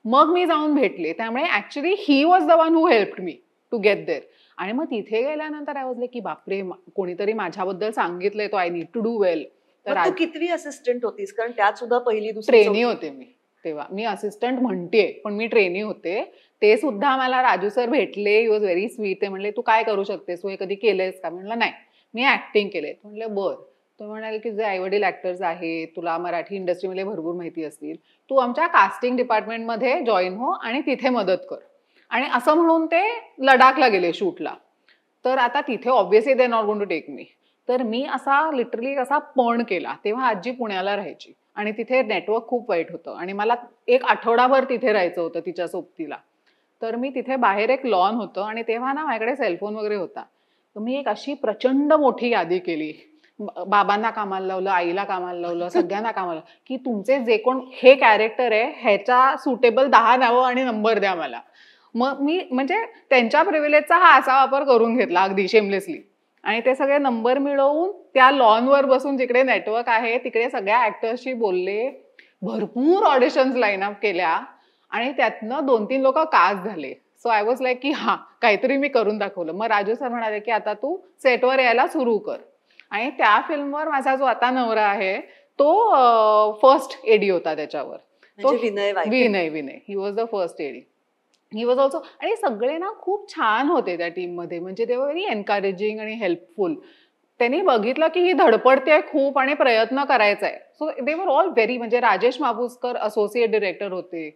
मग मी जाऊन भेटले. त्यामुळे actually he was the one who helped me to get there. आणि मग तिथे गेल्यानंतर आय वॉज लाईक की बापरे कोणीतरी माझ्याबद्दल सांगितलंय, तो आय नीड टू डू वेल. तर तू कितवी असिस्टंट होतीस? कारण त्यात सुद्धा पहिली दुसरी ट्रेनी होते मी तेव्हा. मी असिस्टंट म्हणतेय पण मी ट्रेनी होते. ते सुद्धा मला राजू सर भेटले, ही वॉज व्हेरी स्वीट. ते म्हणले तू काय करू शकतेस, तू हे कधी केलंयस का? म्हणलं नाही, मी ऍक्टिंग केले. म्हणलं बर. तो म्हणाले की जे आईवडील ऍक्टर्स आहेत, तुला मराठी इंडस्ट्रीमध्ये भरपूर माहिती असतील, तू आमच्या कास्टिंग डिपार्टमेंटमध्ये जॉईन हो आणि तिथे मदत कर. आणि असं म्हणून ते लडाखला गेले शूटला. तर आता तिथे obviously they not going to take me. तर मी असा लिटरली असा पण केला. तेव्हा आजी पुण्याला राहायची आणि तिथे नेटवर्क खूप वाईट होतं आणि मला एक आठवडाभर तिथे राहायचं होतं तिच्या सोबतीला. तर मी तिथे बाहेर एक लॉन होतं आणि तेव्हा ना माझ्याकडे सेलफोन वगैरे होता. तर मी एक अशी प्रचंड मोठी यादी केली. बाबांना कामाला लावलं, आईला कामाला लावलं, सगळ्यांना कामाला, की तुमचे जे कोण हे कॅरेक्टर आहे ह्याच्या सुटेबल 10 नावं आणि नंबर द्या मला. मग मी म्हणजे त्यांच्या प्रिव्हिलेजचा हा असा वापर करून घेतला अगदी शेमलेसली. आणि ते सगळे नंबर मिळवून त्या लॉनवर बसून जिकडे नेटवर्क आहे तिकडे सगळ्या ऍक्टर्सशी बोलले. भरपूर ऑडिशन्स लाईन अप केल्या आणि त्यातनं 2-3 लोक कास्ट झाले. सो आय वॉज लाईक की हा काहीतरी मी करून दाखवलं. मग राजू सर म्हणाले की आता तू सेटवर यायला सुरू कर. आणि त्या फिल्मवर माझा जो आता नवरा आहे तो फर्स्ट एडी होता त्याच्यावर. Vinay he was the first AD. He was also. आणि सगळे ना खूप छान होते त्या टीममध्ये. म्हणजे ते वर व्हेरी एनकरेजिंग आणि हेल्पफुल. त्यांनी बघितलं की ही धडपडते खूप आणि प्रयत्न करायचा आहे. So they were all very. म्हणजे राजेश माबुसकर असोसिएट डिरेक्टर होते.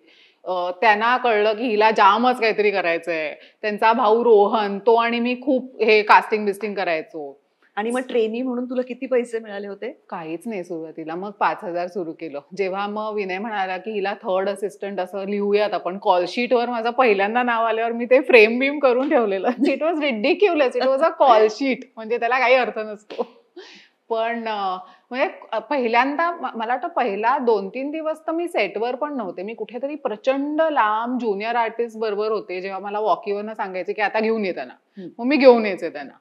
त्यांना कळलं की हिला जामच काहीतरी करायचंय. त्यांचा भाऊ रोहन, तो आणि मी खूप हे कास्टिंग बिस्टिंग करायचो. आणि मग ट्रेनी म्हणून तुला किती पैसे मिळाले होते? काहीच नाही सुरुवातीला. मग 5,000 सुरू केलं. जेव्हा मग विनय म्हणाला, की हिला थर्ड असिस्टंट असं लिहूयात आपण. कॉल शीटवर माझं पहिल्यांदा नाव आल्यावर मी ते फ्रेम बीम करून ठेवलेलं. It was ridiculous. It was a call sheet. म्हणजे त्याला काही अर्थ नसतो. पण म्हणजे पहिल्यांदा मला वाटतं पहिला 2-3 दिवस तर मी सेटवर पण नव्हते. मी कुठेतरी प्रचंड लांब ज्युनियर आर्टिस्ट बरोबर होते. जेव्हा मला वॉकीवरनं सांगायचे, की आता घेऊन ये त्यांना. मग मी घेऊन यायचे त्यांना.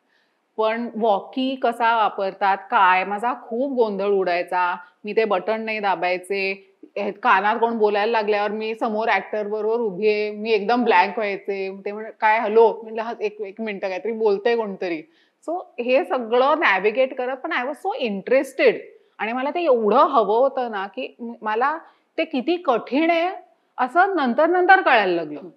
पण वॉकी कसा वापरतात काय, माझा खूप गोंधळ उडायचा. मी ते बटन नाही दाबायचे. कानात कोण बोलायला लागल्यावर मी समोर ऍक्टर बरोबर उभी आहे, मी एकदम ब्लँक व्हायचे. ते म्हणजे काय हॅलो, म्हटलं एक मिनिटं काहीतरी बोलतंय कोणतरी. सो हे सगळं नॅव्हिगेट करत, पण आय वॉज सो इंटरेस्टेड आणि मला ते एवढं हवं होतं ना, की मला ते किती कठीण आहे असं नंतर नंतर कळायला लागलं.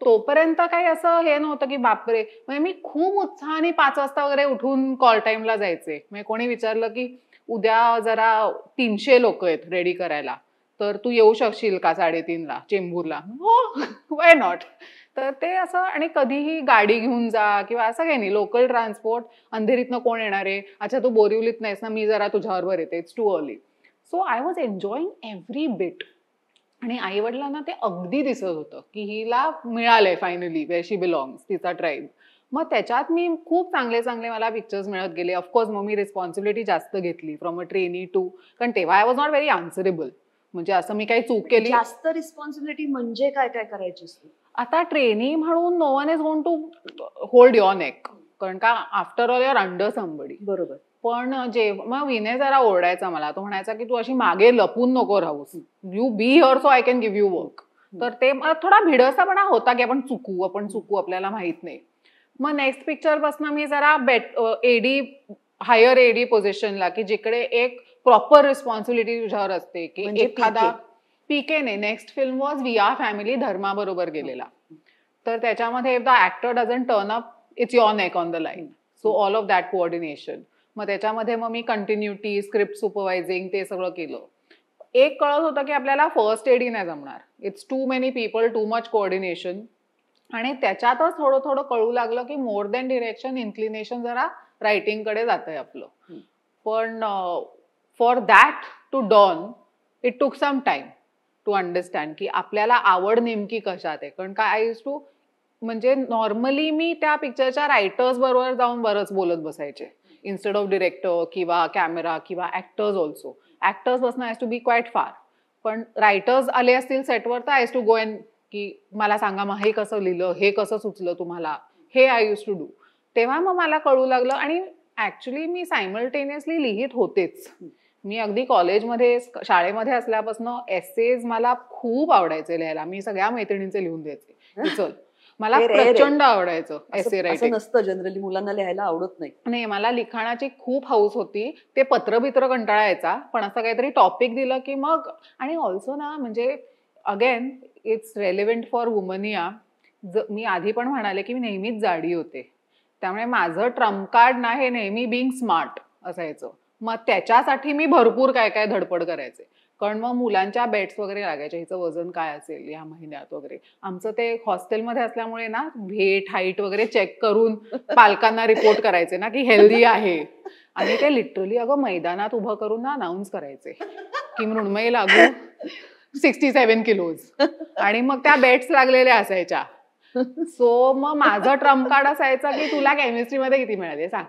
तोपर्यंत काही असं हे नव्हतं की बापरे. म्हणजे मी खूप उत्साहाने 5 वाजता वगैरे उठून कॉल टाइमला जायचे. म्हणजे कोणी विचारलं की उद्या जरा 300 लोक आहेत रेडी करायला, तर तू येऊ शकशील का 3:30ला चेंबूरला? हो, वाय नॉट. तर ते असं, आणि कधीही गाडी घेऊन जा किंवा असं काही नाही. Local transport. अंधेरीतनं कोण येणार आहे? अच्छा, तू बोरिवलीत नाहीस ना, मी जरा तुझ्याबरोबर येते. It's too early. So I was enjoying every bit. आणि आई वडिलांना ते अगदी दिसत होतं की हिला मिळालंय फायनली वेअर शी बिलॉंग्स, तिचा ट्राईब. मग त्याच्यात मी खूप चांगले चांगले मला पिक्चर्स मिळत गेले. ऑफकोर्स मग मी रिस्पॉन्सिबिलिटी जास्त घेतली फ्रॉम अ ट्रेनी टू, कारण तेव्हा I was not very answerable. म्हणजे असं मी काही चूक केली. जास्त रिस्पॉन्सिबिलिटी म्हणजे काय काय करायचीस तू? आता ट्रेनी म्हणून no one is going to hold your neck, कारण का after all your under somebody. बरोबर. पण मग विनय जरा ओरडायचा मला. तो म्हणायचा की तू अशी मागे लपून नको राहूस, you be here so I can give you work. तर ते थोडा भिडसापणा होता की आपण चुकू, आपल्याला माहित नाही. मग नेक्स्ट पिक्चर पासून मी जरा एडी, हायर एडी पोझिशनला, की जिकडे एक प्रॉपर रिस्पॉन्सिबिलिटी तुझ्यावर असते की म्हणजे एखादा पीके नाही. Next film was we are family, Dharma बरोबर गेलेला. तर त्याच्यामध्ये the actor doesn't turn up, it's your neck on the line. So all of that coordination. मग त्याच्यामध्ये मग मी कंटिन्युटी, स्क्रिप्ट सुपरवायझिंग ते सगळं केलं. एक कळत होतं की आपल्याला फर्स्ट एडी नाही जमणार. It's too many people, too much coordination. आणि त्याच्यातच थोडं थोडं कळू लागलं की मोर दॅन डिरेक्शन, इन्क्लिनेशन जरा रायटिंगकडे जातंय आपलं. पण for that to dawn it took some time to understand की आपल्याला आवड नेमकी कशात आहे. कारण का आय यूज टू, म्हणजे नॉर्मली मी त्या पिक्चरच्या रायटर्स बरोबर जाऊन बरंच बोलत बसायचे इन्स्टेड ऑफ डिरेक्टर किंवा कॅमेरा किंवा ऍक्टर्स ऑल्सो. ऍक्टर्स पासून आय टू बी क्वाईट फार. पण रायटर्स आले असतील सेटवर तर आय टू गो अँड की मला सांगा मग हे कसं लिहिलं, हे कसं सुचलं तुम्हाला, हे आय यूज टू डू. तेव्हा मग मला कळू लागलं. आणि ऍक्च्युली मी सायमल्टेनियसली लिहित होतेच. मी अगदी कॉलेजमध्ये, शाळेमध्ये असल्यापासून एसेज मला खूप आवडायचे लिहायला. मी सगळ्या मैत्रिणींचे लिहून द्यायचे. चल, मला प्रचंड आवडायचं एसे रायटिंग. नसतं जनरली, मुलांना लिहायला आवडत नाही. नाही, मला लिखाणाची खूप हौस होती. ते पत्र कंटाळा यायचा, पण असं काहीतरी टॉपिक दिलं की मग. आणि ऑल्सो ना, म्हणजे अगेन इट्स रेलिव्हेंट फॉर वुमनिया. मी आधी पण म्हणाले की मी नेहमीच जाडी होते, त्यामुळे माझं ट्रम्प कार्ड ना हे नेहमी बिंग स्मार्ट असायचं. मग त्याच्यासाठी मी भरपूर काय काय धडपड करायचे. कारण मग मुलांच्या बेट्स वगैरे लागायच्या, हिचं वजन काय असेल या महिन्यात वगैरे. आमचं ते हॉस्टेलमध्ये असल्यामुळे ना वेट, हाईट वगैरे चेक करून पालकांना रिपोर्ट करायचे ना की हेल्दी आहे. आणि ते लिटरली अगं मैदानात उभं करून ना अनाऊन्स करायचे की मृण्मयी लागू 67 किलोज. आणि मग त्या बेट्स लागलेल्या असायच्या. सो मग माझं ट्रम्प कार्ड असायचं की तुला केमिस्ट्रीमध्ये किती मिळाले सांग,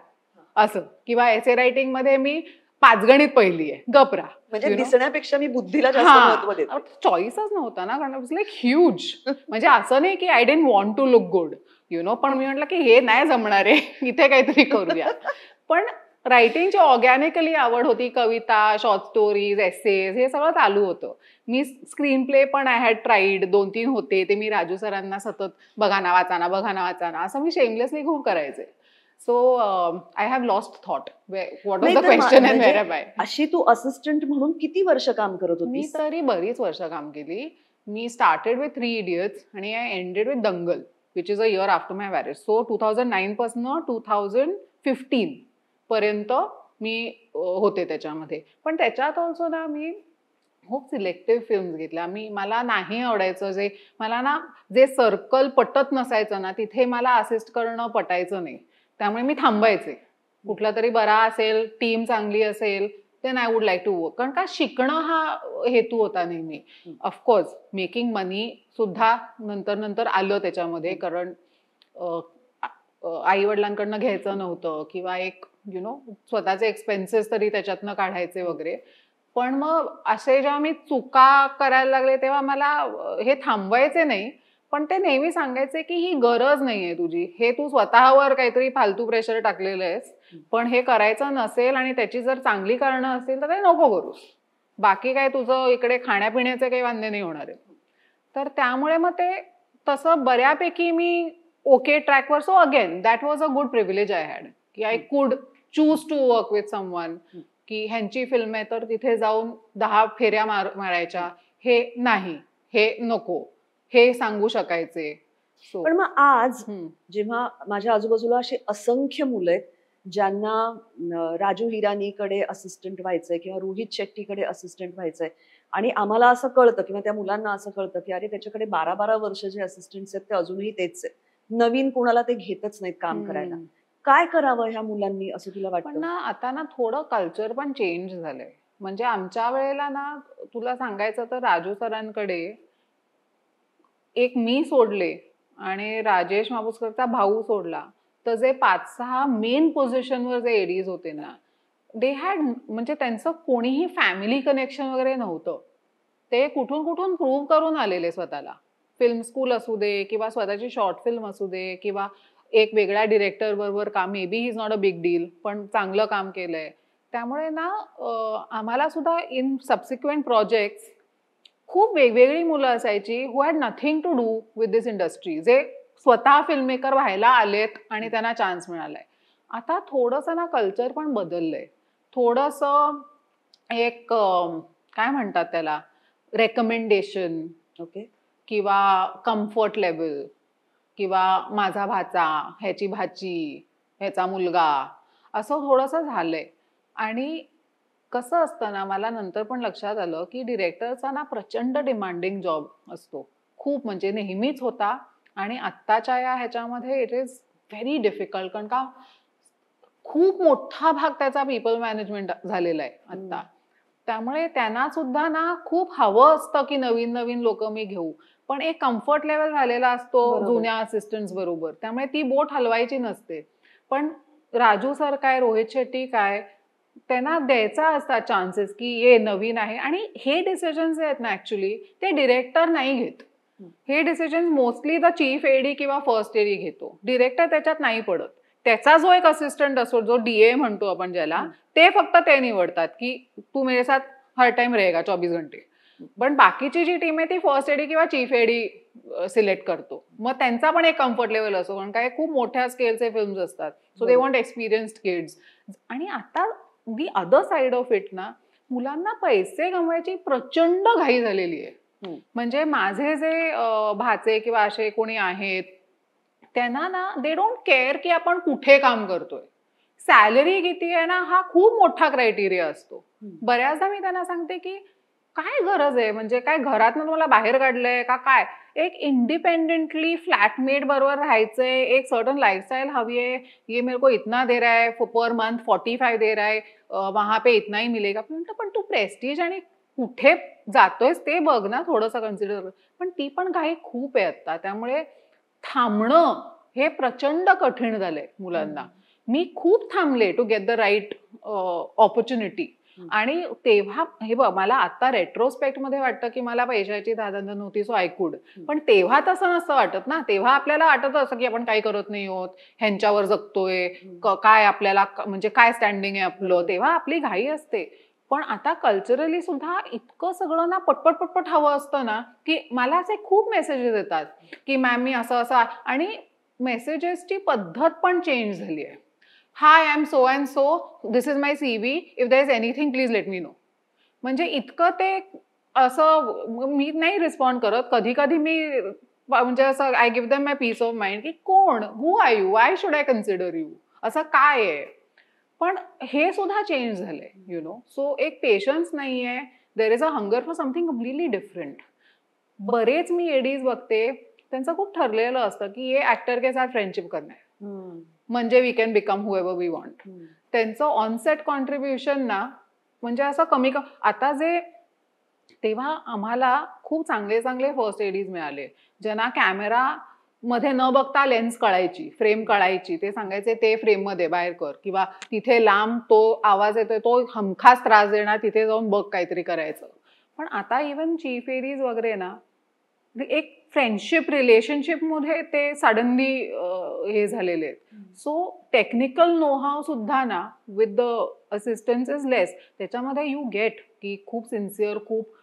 असं. किंवा एसे रायटिंग मध्ये मी 5 गणित पहिली आहे, गपरा. म्हणजे दिसण्यापेक्षा मी बुद्धीला जास्त महत्त्व देते. चॉईसच नव्हता ना, कारण इट्स लाईक ह्यूज. म्हणजे असं नाही की I didn't want to look good, पण मी म्हटलं की हे नाही जमणार आहे, इथे काहीतरी करूया. पण रायटिंगची ऑर्गॅनिकली आवड होती. कविता, शॉर्ट स्टोरीज, एसेज हे सगळं चालू होतं. मी स्क्रीन प्ले पण आय हॅड ट्राईड, 2-3 होते. ते मी राजू सरांना सतत बघा ना वाचाना असं मी शेमलेसली खूप करायचे. So I have lost thought what was the question and where am I. अशी तू असिस्टंट म्हणून किती वर्ष काम करत होती? मी तरी बरीच वर्ष काम केली. मी स्टार्टेड विथ 3 इडियट्स आणि आय एंडेड विथ दंगल, which is a year after my marriage. So 2009 पासून 2015 पर्यंत मी होते त्याच्यामध्ये. पण त्याच्यात ऑल्सो ना मी खूप सिलेक्टिव्ह फिल्म्स घेतल्या. मला नाही आवडायचं जे सर्कल पटत नसायचं ना, तिथे मला असिस्ट करणं पटायचं नाही. त्यामुळे मी थांबायचे. कुठला तरी बरा असेल, टीम चांगली असेल, then I would like to work. कारण का शिकणं हा हेतू होता नेहमी. ऑफकोर्स मेकिंग मनी सुद्धा नंतर नंतर आलं त्याच्यामध्ये, कारण आई वडिलांकडनं घ्यायचं नव्हतं किंवा एक स्वतःचे एक्सपेन्सेस तरी त्याच्यातनं काढायचे वगैरे. पण मग असे जेव्हा मी चुका करायला लागले तेव्हा मला हे थांबवायचे नाही, पण ते नेहमी सांगायचे की ही गरज नाहीये तुझी, हे तू स्वतःवर काहीतरी फालतू प्रेशर टाकलेलं आहेस, पण हे करायचं नसेल आणि त्याची जर चांगली कारणं असतील तर ते नको करूस. बाकी काय तुझं इकडे खाण्यापिण्याचे काही वांदे नाही होणार आहे. तर त्यामुळे मग ते तसं बऱ्यापैकी मी ओके ट्रॅकवर. So again that was a good privilege I had, की I could choose to work with someone, की ह्यांची फिल्म आहे तर तिथे जाऊन 10 फेऱ्या मारायच्या, हे नाही, हे नको, हे सांगू शकायचे. पण मग आज जेव्हा माझ्या आजूबाजूला अशी असंख्य मुलं आहेत ज्यांना राजू हिरानीकडे असिस्टंट व्हायचंय किंवा रोहित शेट्टीकडे असिस्टंट व्हायचंय, आणि आम्हाला असं कळतं किंवा त्या मुलांना असं कळतं की अरे त्याच्याकडे 12-12 वर्ष जे असिस्टंट्स आहेत ते अजूनही तेच आहेत, नवीन कोणाला ते घेतच नाहीत काम करायला. काय करावं ह्या मुलांनी असं तुला वाटतं? पण ना आता ना थोडं कल्चर पण चेंज झालंय. म्हणजे आमच्या वेळेला ना तुला सांगायचं तर राजू सरांकडे एक मी सोडले आणि राजेश माबुसकरचा भाऊ सोडला, तर जे 5-6 मेन पोझिशनवर जे एडीज होते ना, दे हॅड, म्हणजे त्यांचं कोणीही फॅमिली कनेक्शन वगैरे नव्हतं. ते कुठून कुठून प्रूव्ह करून आलेले स्वतःला. फिल्म स्कूल असू दे किंवा स्वतःची शॉर्ट फिल्म असू दे किंवा एक वेगळ्या डिरेक्टर बरोबर काम, may be he is not a big deal, पण चांगलं काम केलंय. त्यामुळे ना आम्हाला सुद्धा इन सबसिक्वेंट प्रोजेक्ट्स खूप वेगवेगळी मुलं असायची who had nothing to do with this industry, जे स्वतः फिल्म मेकर व्हायला आलेत आणि त्यांना चान्स मिळालाय. आता थोडंसं ना कल्चर पण बदललंय. थोडंसं एक काय म्हणतात त्याला, रेकमेंडेशन, ओके, किंवा कम्फर्ट लेवल, किंवा माझा भाचा, ह्याची भाची, ह्याचा मुलगा, असं थोडंसं झालंय. आणि कसं असतं ना, मला नंतर पण लक्षात आलं की डिरेक्टरचा ना प्रचंड डिमांडिंग जॉब असतो, खूप, म्हणजे नेहमीच होता आणि आत्ताच्या या ह्याच्यामध्ये इट इज व्हेरी डिफिकल्ट. कारण का खूप मोठा भाग त्याचा पीपल मॅनेजमेंट झालेला आहे आता. त्यामुळे त्यांना सुद्धा ना खूप हवं असतं की नवीन नवीन लोक मी घेऊ, पण एक कम्फर्ट लेवल झालेला असतो जुन्या असिस्टंट्स बरोबर, त्यामुळे ती बोट हलवायची नसते. पण राजू सर काय, रोहित शेट्टी काय, त्यांना द्यायचा असतात चान्सेस की ये नवीन आहे. आणि हे डिसिजन्स आहेत ना ऍक्च्युली ते डिरेक्टर नाही घेत. हे decision mostly the chief AD किंवा फर्स्ट एडी घेतो, डिरेक्टर त्याच्यात नाही पडत. त्याचा जो एक असिस्टंट असतो, जो डीए म्हणतो आपण ज्याला, ते फक्त ते निवडतात की तू मेरे साथ हर टाइम रहेगा 24 घंटे. पण बाकीची जी टीम आहे ती फर्स्ट एडी किंवा चीफ एडी सिलेक्ट करतो. मग त्यांचा पण एक कम्फर्ट लेवल असतो, कारण काय खूप मोठ्या स्केलचे फिल्म्स असतात, so they want experienced kids. आणि आता the other side of it ना, मुलांना पैसे कमवायची प्रचंड घाई झालेली आहे. म्हणजे माझे जे भाचे किंवा असे कोणी आहेत त्यांना ना दे डोंट केअर की आपण कुठे काम करतोय, सॅलरी किती आहे ना हा खूप मोठा क्रायटेरिया असतो. बऱ्याचदा मी त्यांना सांगते की काय गरज आहे, म्हणजे काय घरातनं तुम्हाला बाहेर काढलंय का काय, एक इंडिपेंडेंटली फ्लॅटमेट बरोबर राहायचंय, एक सर्टन लाइफस्टाइल हवी है, ये मेरे को इतना दे रहा है पर मंथ 45 दे रहा है, वहां पे इतना ही मिलेगा. पण तू प्रेस्टीज आणि कुठे जातोयस ते बघ ना, थोडंसं कन्सिडर कर. पण ती पण काही खूप आहे आता, त्यामुळे थांबणं हे प्रचंड कठीण झालंय मुलांना. मी खूप थांबले to get the right opportunity. आणि तेव्हा हे बघ, मला आता रेट्रोस्पेक्ट मध्ये वाटतं की मला पैशाची दादांना नव्हती, सो आय कुड. पण तेव्हा तसं नसतं वाटत ना. तेव्हा आपल्याला वाटत असं की आपण काही करत नाही होत, ह्यांच्यावर जगतोय, काय आपल्याला म्हणजे काय स्टँडिंग आहे आपलं, तेव्हा आपली घाई असते. पण आता कल्चरली सुद्धा इतकं सगळं ना पटपट पटपट हवं असतं ना, की मला असे खूप मेसेजेस येतात की मॅम मी असं असं, आणि मेसेजेसची पद्धत पण चेंज झाली आहे. Hi I am so and so, this is my CV, if there is anything please let me know. म्हणजे इतकं ते असं मी नाही रिस्पॉन्ड करत. कधी कधी मी म्हणजे असं I give them my piece of mind की कोण, who are you, why should I consider you, असं काय आहे. पण हे सुद्धा चेंज झालंय, यु नो. सो एक पेशन्स नाहीये, there is a hunger for something completely different. बरेच मी एडीज बघते, त्यांचं खूप ठरलेलं असतं की ये ऍक्टर के साथ फ्रेंडशिप करना है. म्हणजे we can become whoever we want. त्यांचं ऑनसेट कॉन्ट्रीब्युशन ना म्हणजे असं कमी आता जे तेव्हा आम्हाला खूप चांगले चांगले फर्स्ट एडीज मिळाले ज्यांना कॅमेरा मध्ये न बघता लेन्स कळायची, फ्रेम कळायची, ते सांगायचे ते फ्रेम मध्ये बाहेर कर, किंवा तिथे लांब तो आवाज येतोय तो हमखास त्रास देणार, तिथे जाऊन बघ काहीतरी करायचं. पण आता इव्हन चीफ एडीज वगैरे ना एक फ्रेंडशिप रिलेशनशिप मध्ये ते सडनली हे झालेले आहेत. सो टेक्निकल नो हाव सुद्धा ना विथ द असिस्टन्स इज लेस. त्याच्यामध्ये यू गेट की खूप सिन्सिअर, खूप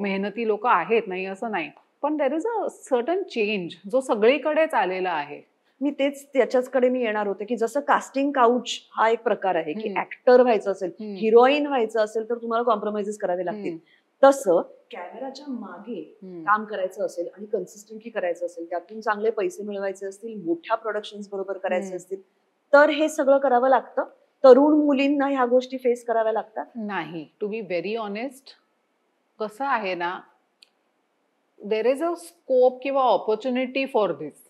मेहनती लोक आहेत, नाही असं नाही, पण there is a certain change जो सगळीकडेच आलेला आहे. मी तेच त्याच्याचकडे मी येणार होते की जसं कास्टिंग काउच हा एक प्रकार आहे की ऍक्टर व्हायचं असेल, हिरोईन व्हायचं असेल तर तुम्हाला कॉम्प्रोमाइजेस करावे लागतील. तसं कॅमेराच्या मागे काम करायचं असेल आणि कन्सिस्टंटली करायचं असेल, त्यातून चांगले पैसे मिळवायचे असतील, मोठ्या प्रोडक्शन्स बरोबर करायचे असतील, तर हे सगळं करावं लागतं. तरुण मुलींना ह्या गोष्टी फेस कराव्या लागतात नाही. टू बी व्हेरी ऑनेस्ट, कसं आहे ना, देर इज अ स्कोप किंवा ऑपॉर्च्युनिटी फॉर धिस.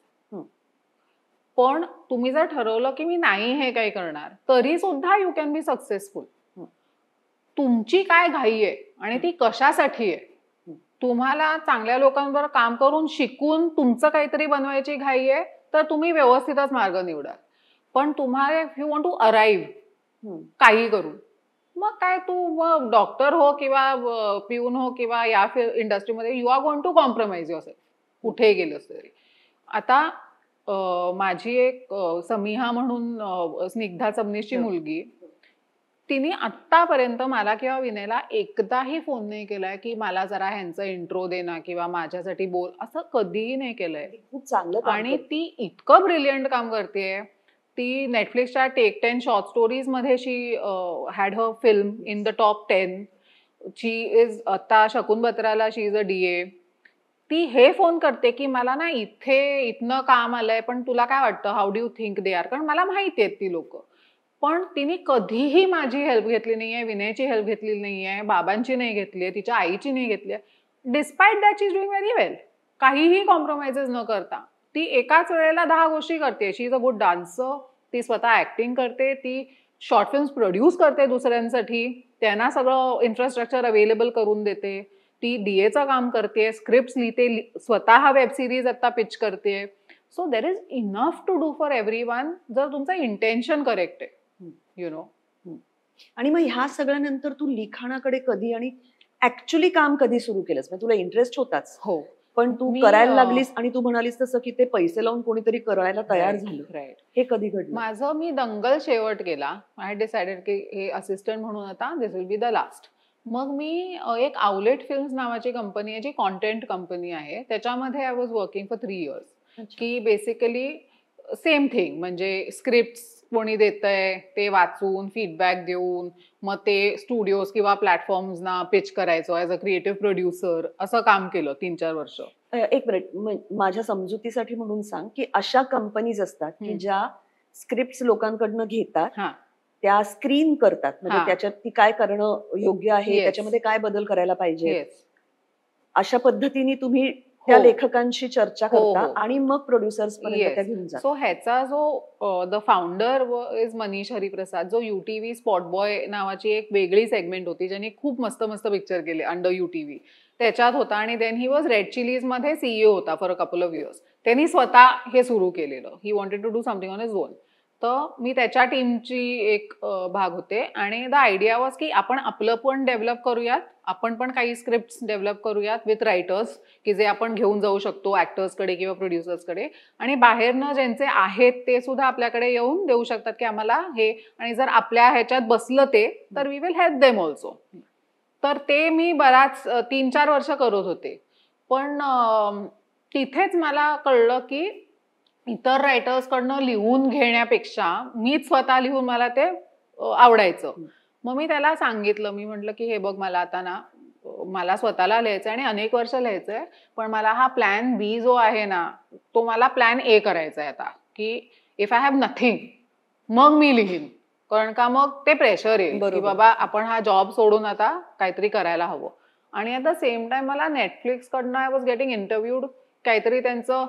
पण तुम्ही जर ठरवलं की मी नाही हे काही करणार, तरी सुद्धा यू कॅन बी सक्सेसफुल. तुमची काय घाई आहे आणि ती कशासाठी आहे? तुम्हाला चांगल्या लोकांबरोबर काम करून शिकून तुमचं काहीतरी बनवायची घाई आहे तर तुम्ही व्यवस्थितच मार्ग निवडा. पण तुम्हाला if you want to arrive काही करून, मग काय तू डॉक्टर हो किंवा पिऊन हो किंवा या इंडस्ट्रीमध्ये you are going to compromise yourself कुठे गेलंस तरी. आता माझी एक समिहा म्हणून स्निग्धा सबनीसची मुलगी, तिने आत्तापर्यंत मला किंवा विनयला एकदाही फोन नाही केलाय की मला जरा ह्यांचं इंट्रो दे ना किंवा माझ्यासाठी बोल, असं कधीही नाही केलंय. खूप चांगलं. आणि ती इतकं ब्रिलियंट काम करतेय. ती नेटफ्लिक्सच्या टेक 10 शॉर्ट स्टोरीज मध्ये she had her film in the top 10. She is आता शकून बत्राला शी इज अ DA. ती हे फोन करते की मला ना इथनं काम आलंय, पण तुला काय वाटतं, how do you think they are, कारण मला माहिती आहेत ती लोक. पण तिने कधीही माझी हेल्प घेतली नाहीये, विनयची हेल्प घेतली नाहीये, बाबांची नाही घेतलीये, तिच्या आईची नाही घेतलीये. Despite that she is doing very well. काहीही कॉम्प्रोमाइजेस न करता ती एकाच वेळेला 10 गोष्टी करते. शी इज अ गुड डान्सर, ती स्वतः ऍक्टिंग करते, ती शॉर्ट फिल्म्स प्रोड्यूस करते दुसऱ्यांसाठी, त्यांना सगळं इन्फ्रास्ट्रक्चर अवेलेबल करून देते, ती DAचं काम करते, स्क्रिप्ट लिहिते, स्वतः वेब सिरीज आता पिच करते. So there is enough to do for everyone जर तुमचं इंटेन्शन करेक्ट आहे, यु नो. आणि मग ह्या सगळ्यानंतर तू लिखाणाकडे कधी आणि ऍक्च्युअली काम कधी सुरू केलंस? म्हणजे तुला इंटरेस्ट होताच, हो, पण तू करायला लागलीस आणि तू म्हणालीस तसं की ते पैसे लावून कोणीतरी करायला तयार झालं, राईट. हे कधी घडलं? माझं मी दंगल शेवट केला. आय डिसाइडेड की हे असिस्टंट म्हणून आता दिस विल बी द लास्ट. मग मी एक आउलेट फिल्म्स नावाची कंपनी आहे जी कॉन्टेंट कंपनी आहे, त्याच्यामध्ये I was working for 3 years. की बेसिकली सेम थिंग, म्हणजे स्क्रिप्ट कोणी देतंय ते वाचून फीडबॅक देऊन मग ते स्टुडिओज किंवा प्लॅटफॉर्म्सना पिच करायचं ॲज अ क्रिएटिव्ह प्रोड्युसर, असं काम केलं 3-4 वर्ष. एक मिनिट, माझ्या समजुतीसाठी म्हणून सांग की अशा कंपनीज असतात की ज्या स्क्रिप्ट लोकांकडनं घेतात, त्या स्क्रीन करतात, म्हणजे त्याच्यात ती काय करणं योग्य आहे, त्याच्यामध्ये काय बदल करायला पाहिजे, अशा पद्धतीने तुम्ही त्या लेखकांशी चर्चा करता आणि मग प्रोड्युसर्स पर्यंत त्या घेऊन जाता. सो ह्याचा जो the founder is Manish Hariprasad, जो UTV स्पॉट बॉय नावाची एक वेगळी सेगमेंट होती ज्यांनी खूप मस्त मस्त पिक्चर केले अंडर UTV, त्याच्यात होता. आणि then he was Red Chillies मध्ये CEO होता for a couple of years. त्यांनी स्वतः हे सुरू केलेलं. He wanted to do something on his own. तर मी त्याच्या टीमची एक भाग होते आणि द आयडिया वॉज की आपण आपलं पण डेव्हलप करूयात, आपण पण काही स्क्रिप्ट डेव्हलप करूयात विथ रायटर्स की जे आपण घेऊन जाऊ शकतो ऍक्टर्सकडे किंवा प्रोड्युसर्सकडे, आणि बाहेरनं ज्यांचे आहेत ते सुद्धा आपल्याकडे येऊन देऊ शकतात की आम्हाला हे, आणि जर आपल्या ह्याच्यात बसलं ते तर we will help them also. तर ते मी बराच 3-4 वर्ष करत होते. पण तिथेच मला कळलं की इतर रायटर्सकडनं लिहून घेण्यापेक्षा मीच स्वतः लिहून मला ते आवडायचं. मग मी त्याला सांगितलं, मी म्हटलं की हे बघ, मला आता ना मला स्वतःला लिहायचं आणि अनेक वर्ष लिहायचंय, पण मला हा प्लॅन B जो आहे ना तो मला प्लॅन A करायचा आहे आता, की इफ आय हॅव नथिंग मग मी लिहीन, कारण का मग ते प्रेशर आहे की बाबा आपण हा जॉब सोडून आता काहीतरी करायला हवं. आणि ॲट द सेम टाइम मला नेटफ्लिक्सकडनं आय वॉज गेटिंग इंटरव्ह्यूड, काहीतरी त्यांचं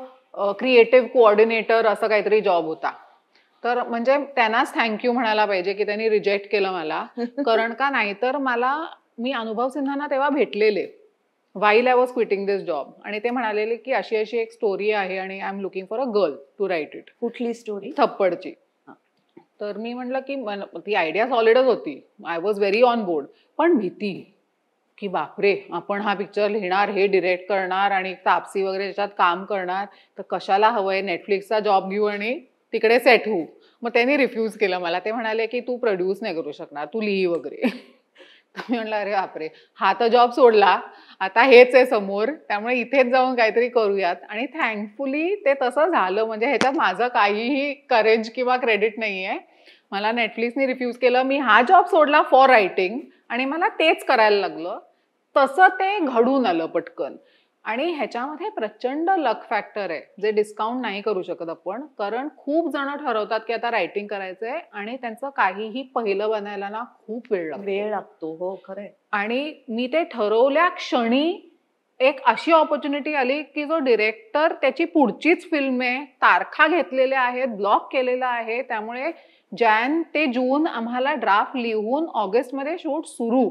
क्रिएटिव्ह कोऑर्डिनेटर असं काहीतरी जॉब होता. तर म्हणजे त्यांनाच थँक्यू म्हणायला पाहिजे की त्यांनी रिजेक्ट केलं मला. कारण का नाहीतर मी अनुभव सिन्हांना तेव्हा भेटलेले while I was quitting this job, आणि ते म्हणालेले की अशी अशी एक स्टोरी आहे आणि I am looking for a girl to write it. कुठली स्टोरी? थप्पडची. तर मी म्हटलं की ती आयडिया सॉलिडच होती, I was very on board, पण भीती की बापरे आपण हा पिक्चर लिहिणार, हे डिरेक्ट करणार आणि तापसी वगैरे त्याच्यात काम करणार, तर कशाला हवंय, नेटफ्लिक्सचा जॉब घेऊ आणि तिकडे सेट होऊ. मग त्यांनी रिफ्यूज केलं मला. ते म्हणाले की तू प्रोड्यूस नाही करू शकणार, तू लिही वगैरे. तर मी म्हटलं अरे बापरे, हा तर जॉब सोडला, आता हेच आहे समोर, त्यामुळे इथेच जाऊन काहीतरी करूयात. आणि थँकफुली ते तसं झालं. म्हणजे ह्याच्यात माझं काहीही करेज किंवा क्रेडिट नाहीये. मला नेटफ्लिक्सने रिफ्यूज केलं, मी हा जॉब सोडला फॉर रायटिंग आणि मला तेच करायला लागलं. तसं ते घडून आलं पटकन. आणि ह्याच्यामध्ये प्रचंड लक फॅक्टर आहे जे डिस्काउंट नाही करू शकत आपण. कारण खूप जण ठरवतात की आता रायटिंग करायचंय आणि त्यांचं काहीही पहिलं बनायला ना खूप वेळ लागतो. हो खरंय. आणि मी ते ठरवल्या क्षणी एक अशी ऑपॉर्च्युनिटी आली की जो डिरेक्टर, त्याची पुढचीच फिल्म आहे, तारखा घेतलेल्या आहेत, ब्लॉक केलेला आहे, त्यामुळे जॅन ते जून आम्हाला ड्राफ्ट लिहून ऑगस्टमध्ये शूट सुरू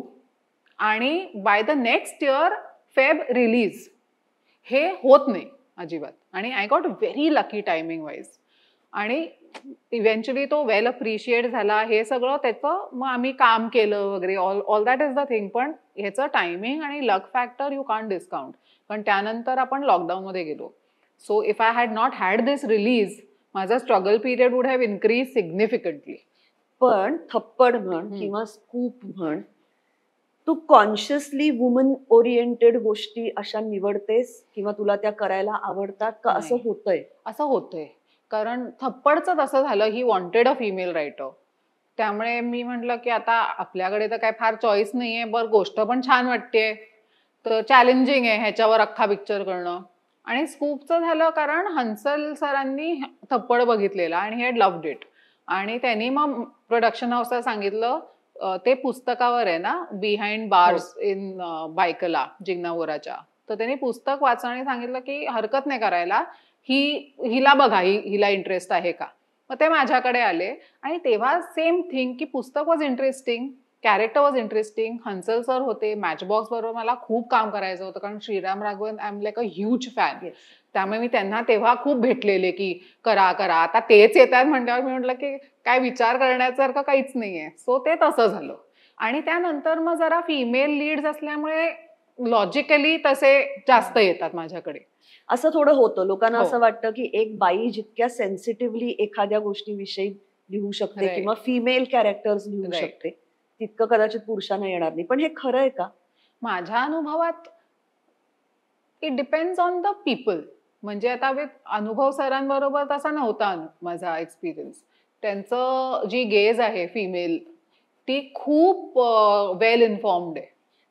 आणि by the next year Feb release. हे होत नाही अजिबात. आणि I got very lucky timing wise. आणि इव्हेंच्युअली तो वेल अप्रिशिएट झाला, हे सगळं त्याचं मग आम्ही काम केलं वगैरे, all that is the thing. पण ह्याचं टायमिंग आणि luck factor you can't discount. पण त्यानंतर आपण लॉकडाऊनमध्ये गेलो. So if I had not had this release, माझा struggle period would have increase significantly. पण थप्पड म्हण किंवा स्कूप म्हण, तू कॉन्शियसली वुमन ओरिएंटेड गोष्टी अशा निवडतेस किंवा तुला त्या करायला आवडतात का? असं होतंय? असं होतंय. कारण थप्पडचं तसं झालं, he wanted a female writer. त्यामुळे मी म्हटलं की आता आपल्याकडे तर काय फार चॉईस नाहीये, बरं गोष्ट पण छान वाटते, तर चॅलेंजिंग आहे ह्याच्यावर अख्खा पिक्चर करणं. आणि स्कूपचं झालं कारण हंसल सरांनी थप्पड बघितलेला आणि हे लव्ड इट. आणि त्यांनी मग प्रोडक्शन हाऊसला सांगितलं, ते पुस्तकावर आहे ना, बिहाइंड बार्स इन बायकला जिग्नावोराच्या, तर त्यांनी पुस्तक वाचलं आणि सांगितलं की हरकत नाही करायला, हिला बघा, हिला इंटरेस्ट आहे का. मग ते माझ्याकडे आले आणि तेव्हा सेम थिंग की पुस्तक was interesting, character was interesting, Hansal sir होते, मॅचबॉक्स बरोबर मला खूप काम करायचं होतं कारण Shriram Raghavan I am like a huge fan. त्यामुळे मी त्यांना तेव्हा खूप भेटलेले की करा करा, आता तेच येतात म्हणल्यावर मी म्हटलं की काय विचार करण्यासारखं काहीच नाहीये. सो ते तसं झालं. आणि त्यानंतर मग जरा फिमेल लीड्स असल्यामुळे लॉजिकली तसे जास्त येतात माझ्याकडे. असं थोडं होतं. लोकांना असं वाटतं की एक बाई जितक्या सेन्सिटिव्हली एखाद्या गोष्टीविषयी लिहू शकते किंवा फिमेल कॅरेक्टर्स लिहू शकते, तितकं कदाचित पुरुषांना येणार नाही. पण हे खरं आहे का? माझ्या अनुभवात it depends on the people. म्हणजे आता अनुभव सरांबरोबर तसा नव्हता माझा एक्सपिरियन्स. त्यांचं जी गेज आहे फिमेल, ती खूप वेल इन्फॉर्म्ड आहे.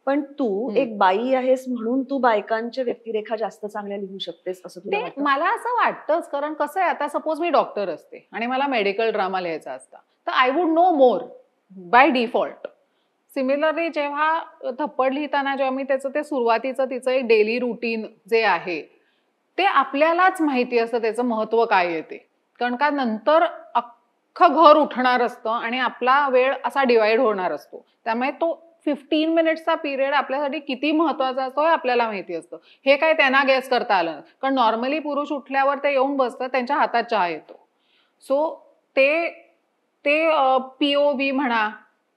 पण तू एक बाई आहेस म्हणून तू बायकांच्या व्यक्तिरेखा जास्त चांगल्या लिहू शकतेस असं तुला वाटतं? मला असं वाटतंच. कारण कसं आहे, आता सपोज मी डॉक्टर असते आणि मला मेडिकल ड्रामा लिहायचा असता, तर I would know more by default. Similarly जेव्हा थप्पड लिहिताना जेव्हा मी त्याचं ते सुरुवातीचं तिचं एक डेली रुटीन जे आहे ते आपल्यालाच माहिती असतं त्याचं महत्व काय येते. कारण का नंतर अख्खं घर उठणार असतं आणि आपला वेळ असा डिवाइड होणार असतो. त्यामुळे तो 15 मिनिट्सचा पिरियड आपल्यासाठी किती महत्वाचा असतो हे आपल्याला माहिती असतं. हे काय त्यांना गेस करता आलं नाही. कारण नॉर्मली पुरुष उठल्यावर ते येऊन बसतात, त्यांच्या हातात चहा येतो. सो ते POV म्हणा,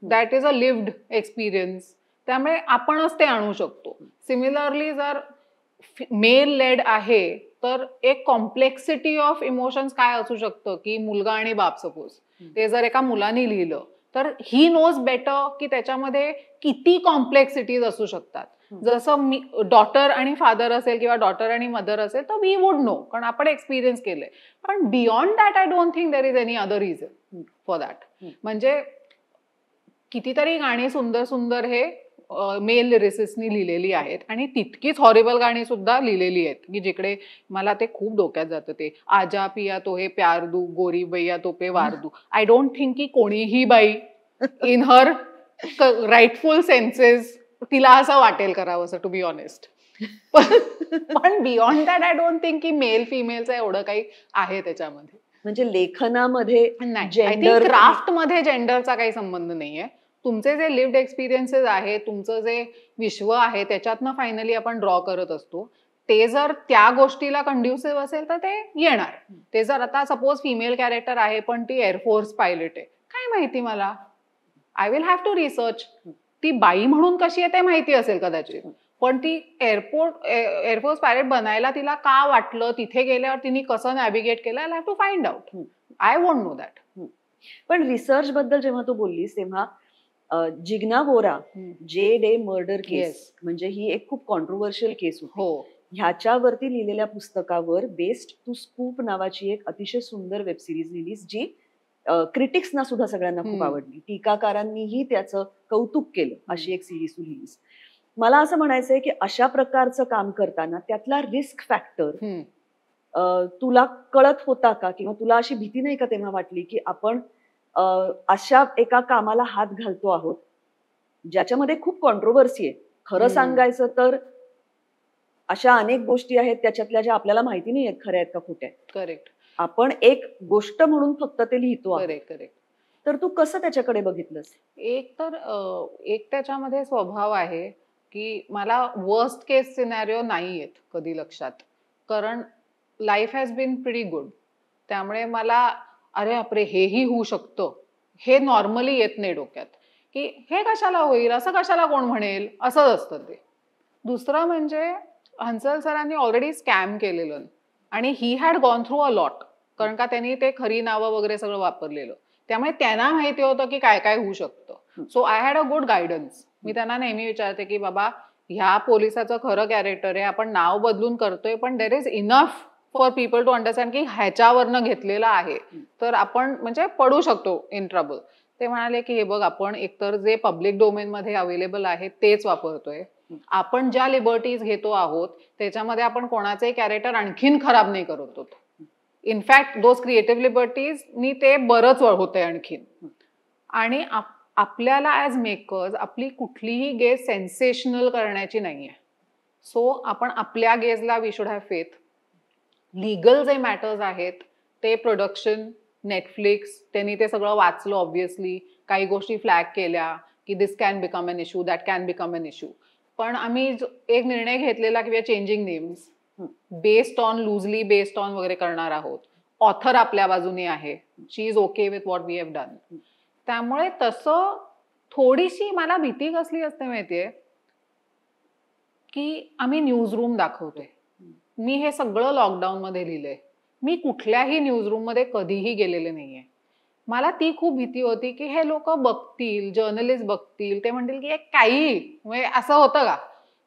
that is a lived experience. त्यामुळे आपणच ते आणू शकतो. सिमिलरली जर मेल लेड आहे तर एक कॉम्प्लेक्सिटी ऑफ इमोशन्स काय असू शकतं की मुलगा आणि बाप सपोज, ते जर एका मुलाने लिहिलं तर ही नोज बेटर की त्याच्यामध्ये किती कॉम्प्लेक्सिटीज असू शकतात. जसं मी डॉटर आणि फादर असेल किंवा डॉटर आणि मदर असेल तर वी वुड नो, कारण आपण एक्सपिरियन्स केलंय. पण beyond that I don't think there is any other reason for that. म्हणजे कितीतरी गाणी सुंदर सुंदर हे मेल लिरिसिस्टनी लिहिलेली आहेत आणि तितकीच हॉरिबल गाणी सुद्धा लिहिलेली आहेत की जिकडे मला ते खूप डोक्यात जातं. ते आजा पिया तो हे प्यार दू, गोरी बैया तो पे वार दू. आय डोंट थिंक की कोणीही बाई इन हर राईटफुल सेन्सेस तिला असं वाटेल करावं असं, टू बी ऑनेस्ट. पण beyond that I don't think की मेल फिमेलचं एवढं काही आहे त्याच्यामध्ये. म्हणजे लेखनामध्ये नाही, आय थिंक क्राफ्ट मध्ये जेंडरचा काही संबंध नाहीये. तुमचे जे लिव्ड एक्सपिरियन्सेस आहे, तुमचं जे विश्व आहे, त्याच्यातनं फायनली आपण ड्रॉ करत असतो. ते जर त्या गोष्टीला कंड्युसिव्ह असेल तर ते येणार. ते जर आता सपोज फिमेल कॅरेक्टर आहे पण ती एअरफोर्स पायलट आहे, काय माहिती मला, I will have to research. ती बाई म्हणून कशी आहे ते माहिती असेल कदाचित, पण ती एअरफोर्स पायलट बनायला तिला का वाटलं, तिथे गेल्यावर तिने कसं नॅव्हिगेट केलं, I have to find out. I won't know that. पण रिसर्च बद्दल जेव्हा तू बोललीस तेव्हा जिग्ना बोरा जे डे मर्डर केस, म्हणजे ही एक खूप कॉन्ट्रोवर्शियल केस होती. हो, ह्याच्यावरती लिहिलेल्या पुस्तकावर बेस्ड टू स्कूप नावाची एक अतिशय सुंदर वेब सिरीज लिहिलीस, जी क्रिटिक्सना सुद्धा सगळ्यांना खूप आवडली. टीकाकारांनीही त्याचं कौतुक केलं, अशी एक सिरीज तू लिहिलीस. मला असं म्हणायचंय की अशा प्रकारचं काम करताना त्यातला रिस्क फॅक्टर तुला कळत होता का, किंवा तुला अशी भीती नाही का तेव्हा वाटली की आपण अशा एका कामाला हात घालतो आहोत ज्याच्यामध्ये खूप कॉन्ट्रोवर्सी आहे. खरं सांगायचं तर अशा अनेक गोष्टी आहेत त्याच्यातल्या ज्या आपल्याला माहिती नाही आहेत खऱ्या आहेत का खोट्या आहेत. करेक्ट. आपण एक गोष्ट म्हणून फक्त ते लिहितो. करेक्ट. तर तू कसं त्याच्याकडे बघितलंस? एक त्याच्यामध्ये स्वभाव आहे की मला वर्स्ट केस सिनॅरिओ नाही येत कधी लक्षात, कारण life has been pretty good. त्यामुळे मला अरे बापरे हेही होऊ शकतं हे नॉर्मली येत नाही डोक्यात, की हे कशाला होईल, असं कशाला कोण म्हणेल, असंच असतं ते. दुसरं म्हणजे हंसल सरांनी ऑलरेडी स्कॅम केलेलं आणि he had gone through a lot, कारण का त्यांनी ते खरी नावं वगैरे सगळं वापरलेलं. त्यामुळे त्यांना माहिती होतं की काय काय होऊ शकतं. So I had a good guidance. मी त्यांना नेहमी विचारते की बाबा ह्या पोलिसाचं खरं कॅरेक्टर आहे, आपण नाव बदलून करतोय, पण there is enough for people to understand की ह्याच्यावरनं घेतलेलं आहे, तर आपण म्हणजे पडू शकतो इन ट्रबल. ते म्हणाले की हे बघ, आपण एकतर जे पब्लिक डोमेन मध्ये अवेलेबल आहे तेच वापरतोय, आपण ज्या लिबर्टीज घेतो आहोत त्याच्यामध्ये आपण कोणाचंही कॅरेक्टर आणखीन खराब नाही करत होतो. इनफॅक्ट दोज क्रिएटिव्ह लिबर्टीज नी ते बरंच होतंय आणखीन. आणि आपल्याला ऍज मेकर्स आपली कुठलीही गेज सेन्सेशनल करण्याची नाहीये. सो आपण आपल्या गेजला we should have faith. Legal जे मॅटर्स आहेत ते प्रोडक्शन, नेटफ्लिक्स, त्यांनी ते सगळं वाचलं ऑब्व्हियसली, काही गोष्टी फ्लॅग केल्या की this can become an issue, that can become an issue. पण आम्ही एक निर्णय घेतलेला की we are changing names based on loosely based on वगैरे करणार आहोत. ऑथर आपल्या बाजूने आहे, she is okay with what we have done. त्यामुळे तसं थोडीशी मला भीती कसली असते माहितीये, की आम्ही न्यूज रूम दाखवतोय. मी हे सगळं लॉकडाऊन मध्ये लिहिलंय. मी कुठल्याही न्यूज रूम मध्ये कधीही गेलेले नाहीये. मला ती खूप भीती होती की हे लोक बघतील, जर्नलिस्ट बघतील, ते म्हणतील की काही म्हणजे असं होतं का,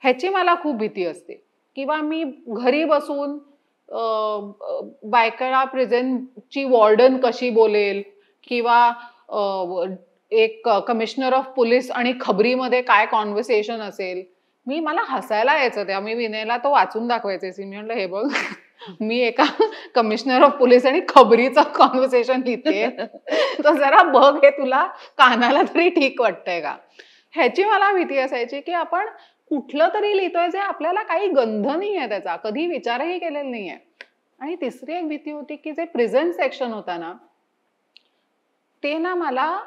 ह्याची मला खूप भीती असते. किंवा मी घरी बसून बायकाला प्रेझेंटची वॉर्डन कशी बोलेल, किंवा एक कमिशनर ऑफ पोलीस आणि खबरीमध्ये काय कॉन्व्हर्सेशन असेल. मला हसायला यायचं. तेव्हा मी विनयला तो वाचून दाखवायचे. मी म्हटलं हे बघ, मी एका कमिशनर ऑफ पोलीस आणि खबरीचं कॉन्व्हर्सेशन लिहिते, तर जरा बघ हे तुला कानाला तरी ठीक वाटतंय का. ह्याची मला भीती असायची की आपण कुठलं तरी लिहितोय जे आपल्याला काही गंध नाहीये, त्याचा कधी विचारही केलेला नाहीये. आणि तिसरी एक भीती होती की जे प्रेझेंट सेक्शन होता ना, ते ना मला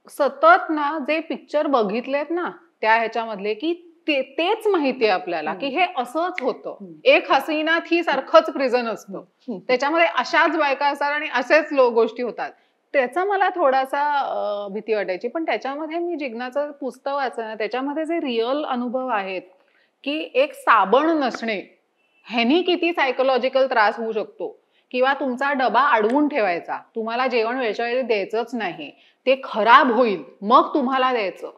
सतत ना जे पिक्चर बघितलेत ना त्या ह्याच्यामधले की तेच माहितीये आपल्याला की हे असंच होतं. एक हसीना थी सारखंच प्रिझन असतं, त्याच्यामध्ये अशाच बायका असतात आणि असेच गोष्टी होतात. त्याचा मला थोडासा भीती वाटायची. पण त्याच्यामध्ये मी जिग्नाचं पुस्तक वाचलं, त्याच्यामध्ये जे रिअल अनुभव आहेत की एक साबण नसणे ह्यानी किती सायकोलॉजिकल त्रास होऊ शकतो, किंवा तुमचा डबा अडवून ठेवायचा, तुम्हाला जेवण वेळच्या वेळी द्यायचंच नाही, ते खराब होईल मग तुम्हाला द्यायचं.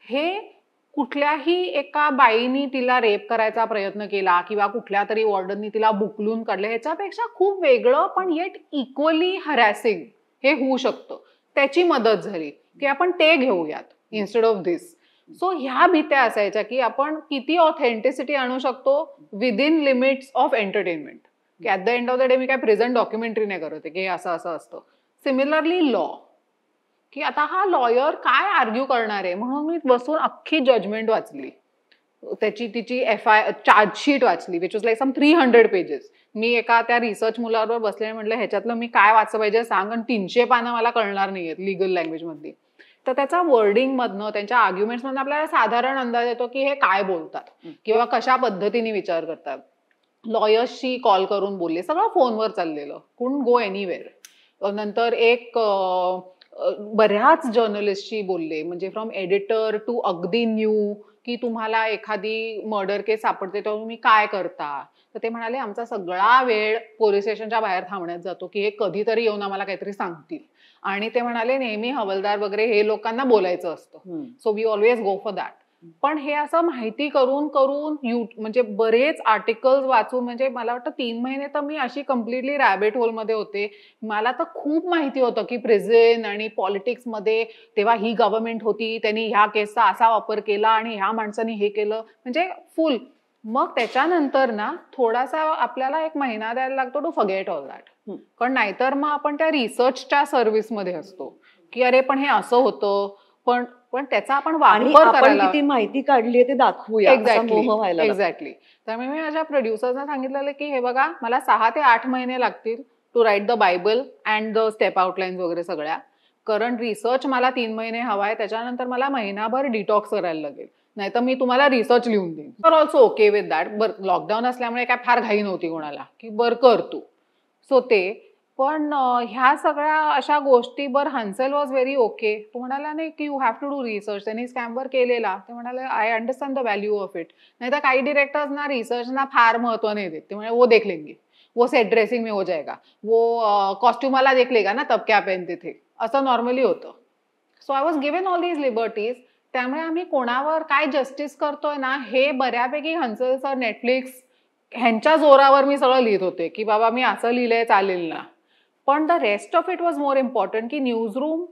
हे कुठल्याही एका बाईनी तिला रेप करायचा प्रयत्न केला किंवा कुठल्या तरी वॉर्डननी तिला बुकलून काढलं ह्याच्यापेक्षा खूप वेगळं पण येट इक्वली हरॅसिंग हे होऊ शकतं. त्याची मदत झाली की आपण ते घेऊयात इन्स्टेड ऑफ दिस. सो ह्या भीत्या असायच्या की आपण किती ऑथेंटिसिटी आणू शकतो विदिन लिमिट्स ऑफ एंटरटेनमेंट. की at the end of the day मी काय प्रेझेंट डॉक्युमेंटरी नाही करत की हे असं असं असतं. सिमिलरली लॉ, की आता हा लॉयर काय आर्ग्यू करणार आहे, म्हणून मी बसून अख्खी जजमेंट वाचली. त्याची तिची चार्जशीट वाचली which was like some 300 pages. मी एका त्या रिसर्च मुलाबरोबर बसले म्हटलं ह्याच्यातलं मी काय वाचलं पाहिजे सांग, आणि 300 पानं मला कळणार नाहीयेत लिगल लँग्वेज मधली. तर त्याचा वर्डिंग मधनं त्यांच्या आर्ग्युमेंट्स मधनं आपल्याला साधारण अंदाज येतो की हे काय बोलतात किंवा कशा पद्धतीने विचार करतात. लॉयर्सशी कॉल करून बोलले, सगळं फोनवर चाललेलं, कुडंट गो एनिवेअर. नंतर बऱ्याच जर्नलिस्टशी बोलले, म्हणजे फ्रॉम एडिटर टू अगदी न्यू, की तुम्हाला एखादी मर्डर केस सापडते तेव्हा तुम्ही काय करता. तर ते म्हणाले आमचा सगळा वेळ पोलीस स्टेशनच्या बाहेर थांबण्यात जातो की हे कधीतरी येऊन आम्हाला काहीतरी सांगतील. आणि ते म्हणाले नेहमी हवालदार वगैरे हे लोकांना बोलायचं असतं, so we always go for that. पण हे असं माहिती करून करून म्हणजे बरेच आर्टिकल्स वाचून, म्हणजे मला वाटतं 3 महिने तर मी अशी कम्प्लिटली रॅबिट होल मध्ये होते. मला तर खूप माहिती होतं की प्रिझन आणि पॉलिटिक्स मध्ये तेव्हा ही गव्हर्नमेंट होती, त्यांनी ह्या केसचा असा वापर केला आणि ह्या माणसांनी हे केलं, म्हणजे फुल. मग त्याच्यानंतर ना थोडासा आपल्याला 1 महिना द्यायला लागतो टू फॉरगेट ऑल दॅट. कारण नाहीतर मग आपण त्या रिसर्चच्या सर्व्हिसमध्ये असतो की अरे पण हे असं होतं, पण पण त्याचा आपण वापर करायला, किती माहिती काढली ते दाखवूया, मोह व्हायला. एक्झॅक्टली. त्यामुळे मी माझ्या प्रोड्युसरना सांगितलेलं की हे बघा मला 6 ते 8 महिने लागतील to write the bible and the step outlines वगैरे सगळ्या. करंट रिसर्च मला 3 महिने हवाय, त्याच्यानंतर मला महिनाभर डिटॉक्स करायला लागेल, नाहीतर मी तुम्हाला रिसर्च लिहून देईन. तर ऑल्सो ओके विथ दॅट. बरं लॉकडाऊन असल्यामुळे काय फार घाई नव्हती कोणाला की बरं कर तू. सो ते पण ह्या सगळ्या अशा गोष्टी, हन्सेल वॉज व्हेरी ओके. तो म्हणाला नाही की you have to do research. त्यांनी स्कॅमवर केलेला, ते म्हणाले I understand the value of it. नाही तर काही डिरेक्टर्स ना रिसर्चना फार महत्व नाही देत, ते म्हणजे वो देख लेंगे, वो सेट ड्रेसिंग में हो जाएगा, वो कॉस्ट्युम वाला देख लेगा ना तब क्या पहनते थे, असं नॉर्मली होतं. So I was given all these liberties. त्यामुळे आम्ही कोणावर काय जस्टिस करतोय ना हे बऱ्यापैकी हन्सेल सर, नेटफ्लिक्स ह्यांच्या जोरावर मी सगळं लिहित होते की बाबा मी असं लिहिलंय चालेल ना. पण the rest of it was more important की न्यूज रूम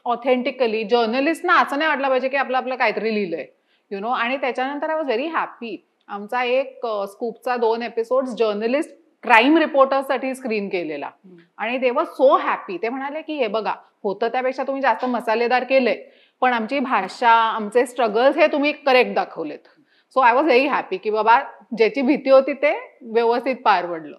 ऑथेंटिकली जर्नलिस्टना असं नाही वाटलं पाहिजे की आपलं आपलं काहीतरी लिहिलंय यु नो. आणि त्याच्यानंतर आय वॉज व्हेरी हॅपी. आमचा एक स्कूपचा 2 एपिसोड जर्नलिस्ट क्राईम रिपोर्टरसाठी स्क्रीन केलेला आणि दे वॉज सो हॅपी. ते म्हणाले की हे बघा होतं त्यापेक्षा तुम्ही जास्त मसालेदार केलंय, पण आमची भाषा, आमचे स्ट्रगल्स हे तुम्ही करेक्ट दाखवलेत. So I was very happy की बाबा ज्याची भीती होती ते व्यवस्थित पार पडलं.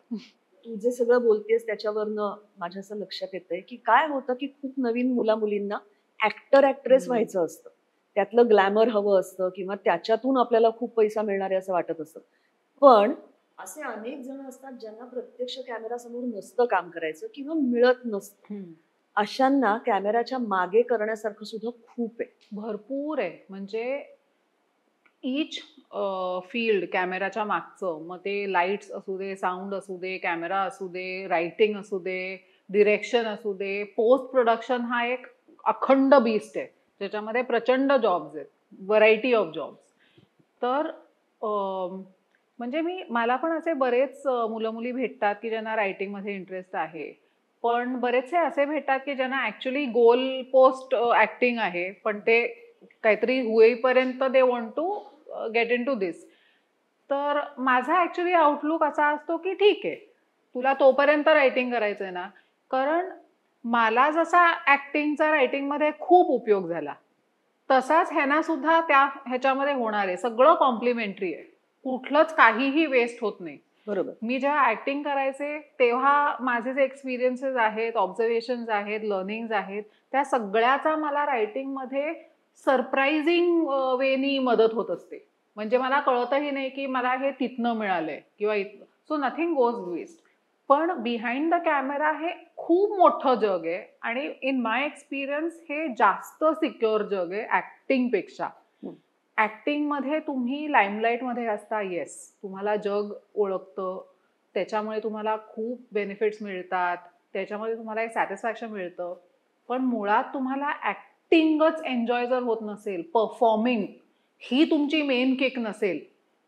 तू जे सगळं बोलतेस त्याच्यावरनं माझ्या असं लक्षात येतंय की काय होतं की खूप नवीन मुलींना ऍक्ट्रेस व्हायचं असतं, त्यातलं ग्लॅमर हवं असतं किंवा त्याच्यातून आपल्याला खूप पैसा मिळणार आहे असं वाटत असतं. पण असे अनेक जण असतात ज्यांना प्रत्यक्ष कॅमेरा समोर नसतं काम करायचं किंवा मिळत नसतं. अशांना कॅमेराच्या मागे करण्यासारखं सुद्धा खूप आहे, भरपूर आहे. म्हणजे ईच फील्ड कॅमेराच्या मागचं, मग ते लाईट्स असू दे, साऊंड असू दे, कॅमेरा असू दे, रायटिंग असू दे, डिरेक्शन असू दे, पोस्ट प्रोडक्शन हा एक अखंड बीस्ट आहे ज्याच्यामध्ये प्रचंड जॉब्स आहेत, व्हरायटी ऑफ जॉब्स. तर म्हणजे मला पण असे बरेच मुलं मुली भेटतात की ज्यांना रायटिंगमध्ये इंटरेस्ट आहे, पण बरेचसे असे भेटतात की ज्यांना ऍक्च्युली गोल पोस्ट ऍक्टिंग आहे, पण ते काहीतरी होईपर्यंत they want to get into this. तर माझा ऍक्च्युली आउटलुक असा असतो की ठीक आहे तुला तोपर्यंत रायटिंग करायचंय ना, कारण मला जसा ऍक्टिंगचा रायटिंगमध्ये खूप उपयोग झाला तसाच ह्यांना सुद्धा त्या ह्याच्यामध्ये होणार आहे. सगळं कॉम्प्लिमेंटरी आहे, कुठलंच काहीही वेस्ट होत नाही. बरोबर. मी जेव्हा ऍक्टिंग करायचे तेव्हा माझे जे एक्सपिरियन्सेस आहेत, ऑब्झर्वेशन्स आहेत, लर्निंग्स आहेत, त्या सगळ्याचा मला रायटिंगमध्ये सरप्राइझिंग वेनी मदत होत असते. म्हणजे मला कळतही नाही की मला हे तिथनं मिळालंय किंवा इथनं. So nothing goes waste. पण बिहाइंड द कॅमेरा हे खूप मोठं जग आहे आणि इन माय एक्सपिरियन्स हे जास्त सिक्युअर जग आहे ऍक्टिंगपेक्षा. ऍक्टिंगमध्ये तुम्ही लाईमलाईटमध्ये असता, येस तुम्हाला जग ओळखतं, त्याच्यामुळे तुम्हाला खूप बेनिफिट्स मिळतात, त्याच्यामध्ये तुम्हाला एक सॅटिस्फॅक्शन मिळतं. पण मुळात तुम्हाला ऍक्टिंगच एन्जॉय जर होत नसेल, परफॉर्मिंग ही तुमची मेन किक नसेल,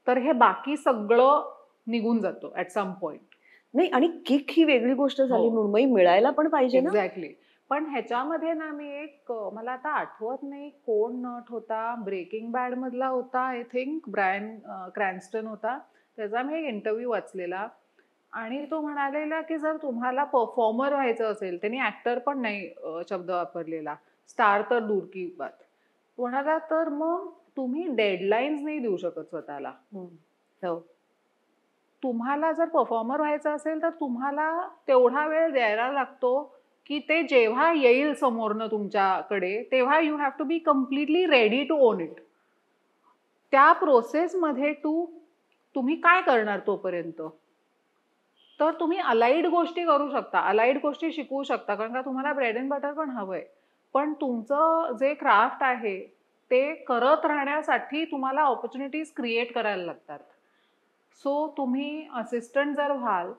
तर हे बाकी सगळं निघून जातो ऍट सम पॉइंट. नाही, आणि किक ही वेगळी गोष्ट झाली, मृण्मयी मिळायला पण पाहिजे ना. एक्झॅक्टली. पण ह्याच्यामध्ये ना मी एक, मला आता आठवत नाही कोण नट होता, ब्रेकिंग बॅड मधला होता आय थिंक, ब्रायन क्रॅन्स्टन होता, त्याचा मी एक इंटरव्ह्यू वाचलेला आणि तो म्हणालेला की जर तुम्हाला परफॉर्मर व्हायचं असेल, त्यांनी ऍक्टर पण नाही शब्द वापरलेला, स्टार तर दूर की बात, म्हणाला तर मग तुम्ही डेडलाईन्स नाही देऊ शकत स्वतःला. हो. तुम्हाला जर परफॉर्मर व्हायचं असेल तर तुम्हाला तेवढा वेळ द्यायला लागतो की ते जेव्हा येईल समोरनं तुमच्याकडे तेव्हा you have to be completely ready to own it. त्या प्रोसेसमध्ये तुम्ही काय करणार तोपर्यंत? तर तुम्ही अलाइड गोष्टी करू शकता, अलाइड गोष्टी शिकवू शकता, कारण का तुम्हाला ब्रेड अँड बटर पण हवंय. पण तुमचं जे क्राफ्ट आहे ते करत राहण्यासाठी तुम्हाला ऑपॉर्च्युनिटीज क्रिएट करायला लागतात. सो तुम्ही असिस्टंट जर व्हाल,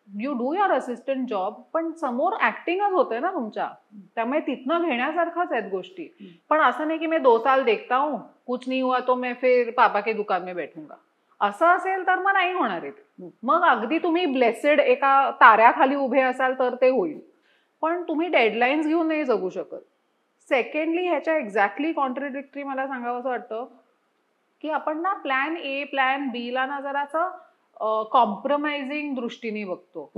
you do your assistant job, पण समोर ऍक्टिंगच होते ना तुमच्या, त्यामुळे तिथनं घेण्यासारखंच आहेत गोष्टी. पण असं नाही की मैं 2 साल देखता हूँ, कुछ नहीं हुआ तो मैं फिर पापा के दुकान में बैठूंगा. असं असेल तर मग नाही होणार आहे. मग अगदी तुम्ही ब्लेसेड एका ताऱ्याखाली उभे असाल तर ते होईल, पण तुम्ही डेडलाईन्स घेऊन नाही जगू शकत. सेकंडली ह्याच्या एक्झॅक्टली कॉन्ट्रडिक्टरी मला सांगावं असं वाटतं की आपण ना प्लॅन ए प्लॅन बी ला ना जरासं कॉम्प्रोमाइजिंग दृष्टीने बघतो.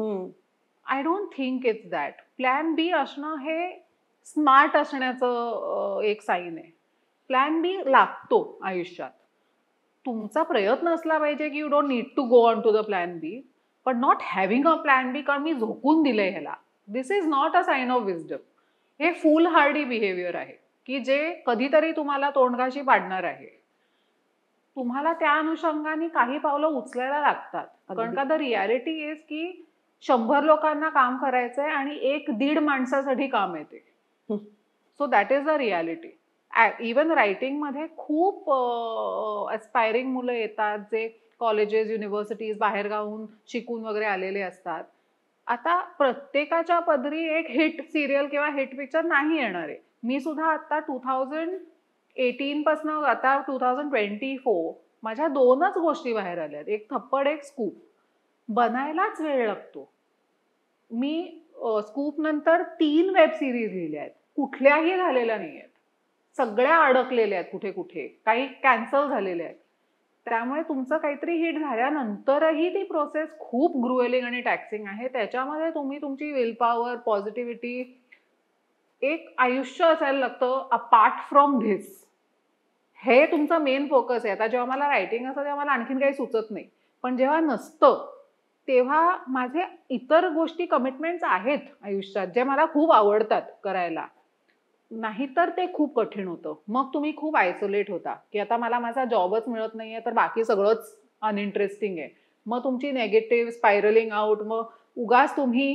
I don't think it's that. Plan B असणं हे स्मार्ट असण्याचं एक साईन आहे. प्लॅन बी लागतो आयुष्यात. तुमचा प्रयत्न असला पाहिजे की you don't need to go on to the plan B, पण not having a plan B कारण मी झोकून दिलंय ह्याला, this is not a sign of wisdom. हे फुल हार्डी बिहेवियर आहे की जे कधीतरी तुम्हाला तोंडघाशी पाडणार आहे. तुम्हाला त्या अनुषंगाने काही पावलं उचलायला लागतात, कारण का द रियालिटी इज की 100 लोकांना काम करायचंय आणि 1-1.5 माणसासाठी काम येते. So that is the reality. Even writing मध्ये खूप ॲस्पायरिंग मुलं येतात जे कॉलेजेस युनिव्हर्सिटीज बाहेरगावून शिकून वगैरे आलेले असतात. आता प्रत्येकाच्या पदरी एक हिट सिरियल किंवा हिट पिक्चर नाही येणार आहे. मी सुद्धा आता 2018 पासून आता 2024 माझ्या 2च गोष्टी बाहेर आल्यात, एक थप्पड एक स्कूप. बनायलाच वेळ लागतो. मी स्कूप नंतर 3 वेब सिरीज लिहिल्या आहेत, कुठल्याही झालेल्या नाही आहेत, सगळ्या अडकलेल्या आहेत कुठे कुठे, काही कॅन्सल झालेल्या आहेत. त्यामुळे तुमचं काहीतरी हिट झाल्यानंतरही ती प्रोसेस खूप ग्रुएलिंग आणि टॅक्सिंग आहे. त्याच्यामध्ये तुम्ही तुमची विल पॉवर, पॉझिटिव्हिटी, एक आयुष्य असायला लागतं अपार्ट फ्रॉम धिस. हे तुमचं मेन फोकस आहे. आता जेव्हा मला रायटिंग असतं तेव्हा मला आणखीन काही सुचत नाही, पण जेव्हा नसतं तेव्हा माझे इतर गोष्टी कमिटमेंट्स आहेत आयुष्यात जे मला खूप आवडतात करायला. नाहीतर ते खूप कठीण होतं. मग तुम्ही खूप आयसोलेट होता की आता मला माझा जॉबच मिळत नाहीये तर बाकी सगळंच अनइंटरेस्टिंग आहे. मग तुमची नेगेटिव्ह स्पायरलिंग आउट, मग उगाच तुम्ही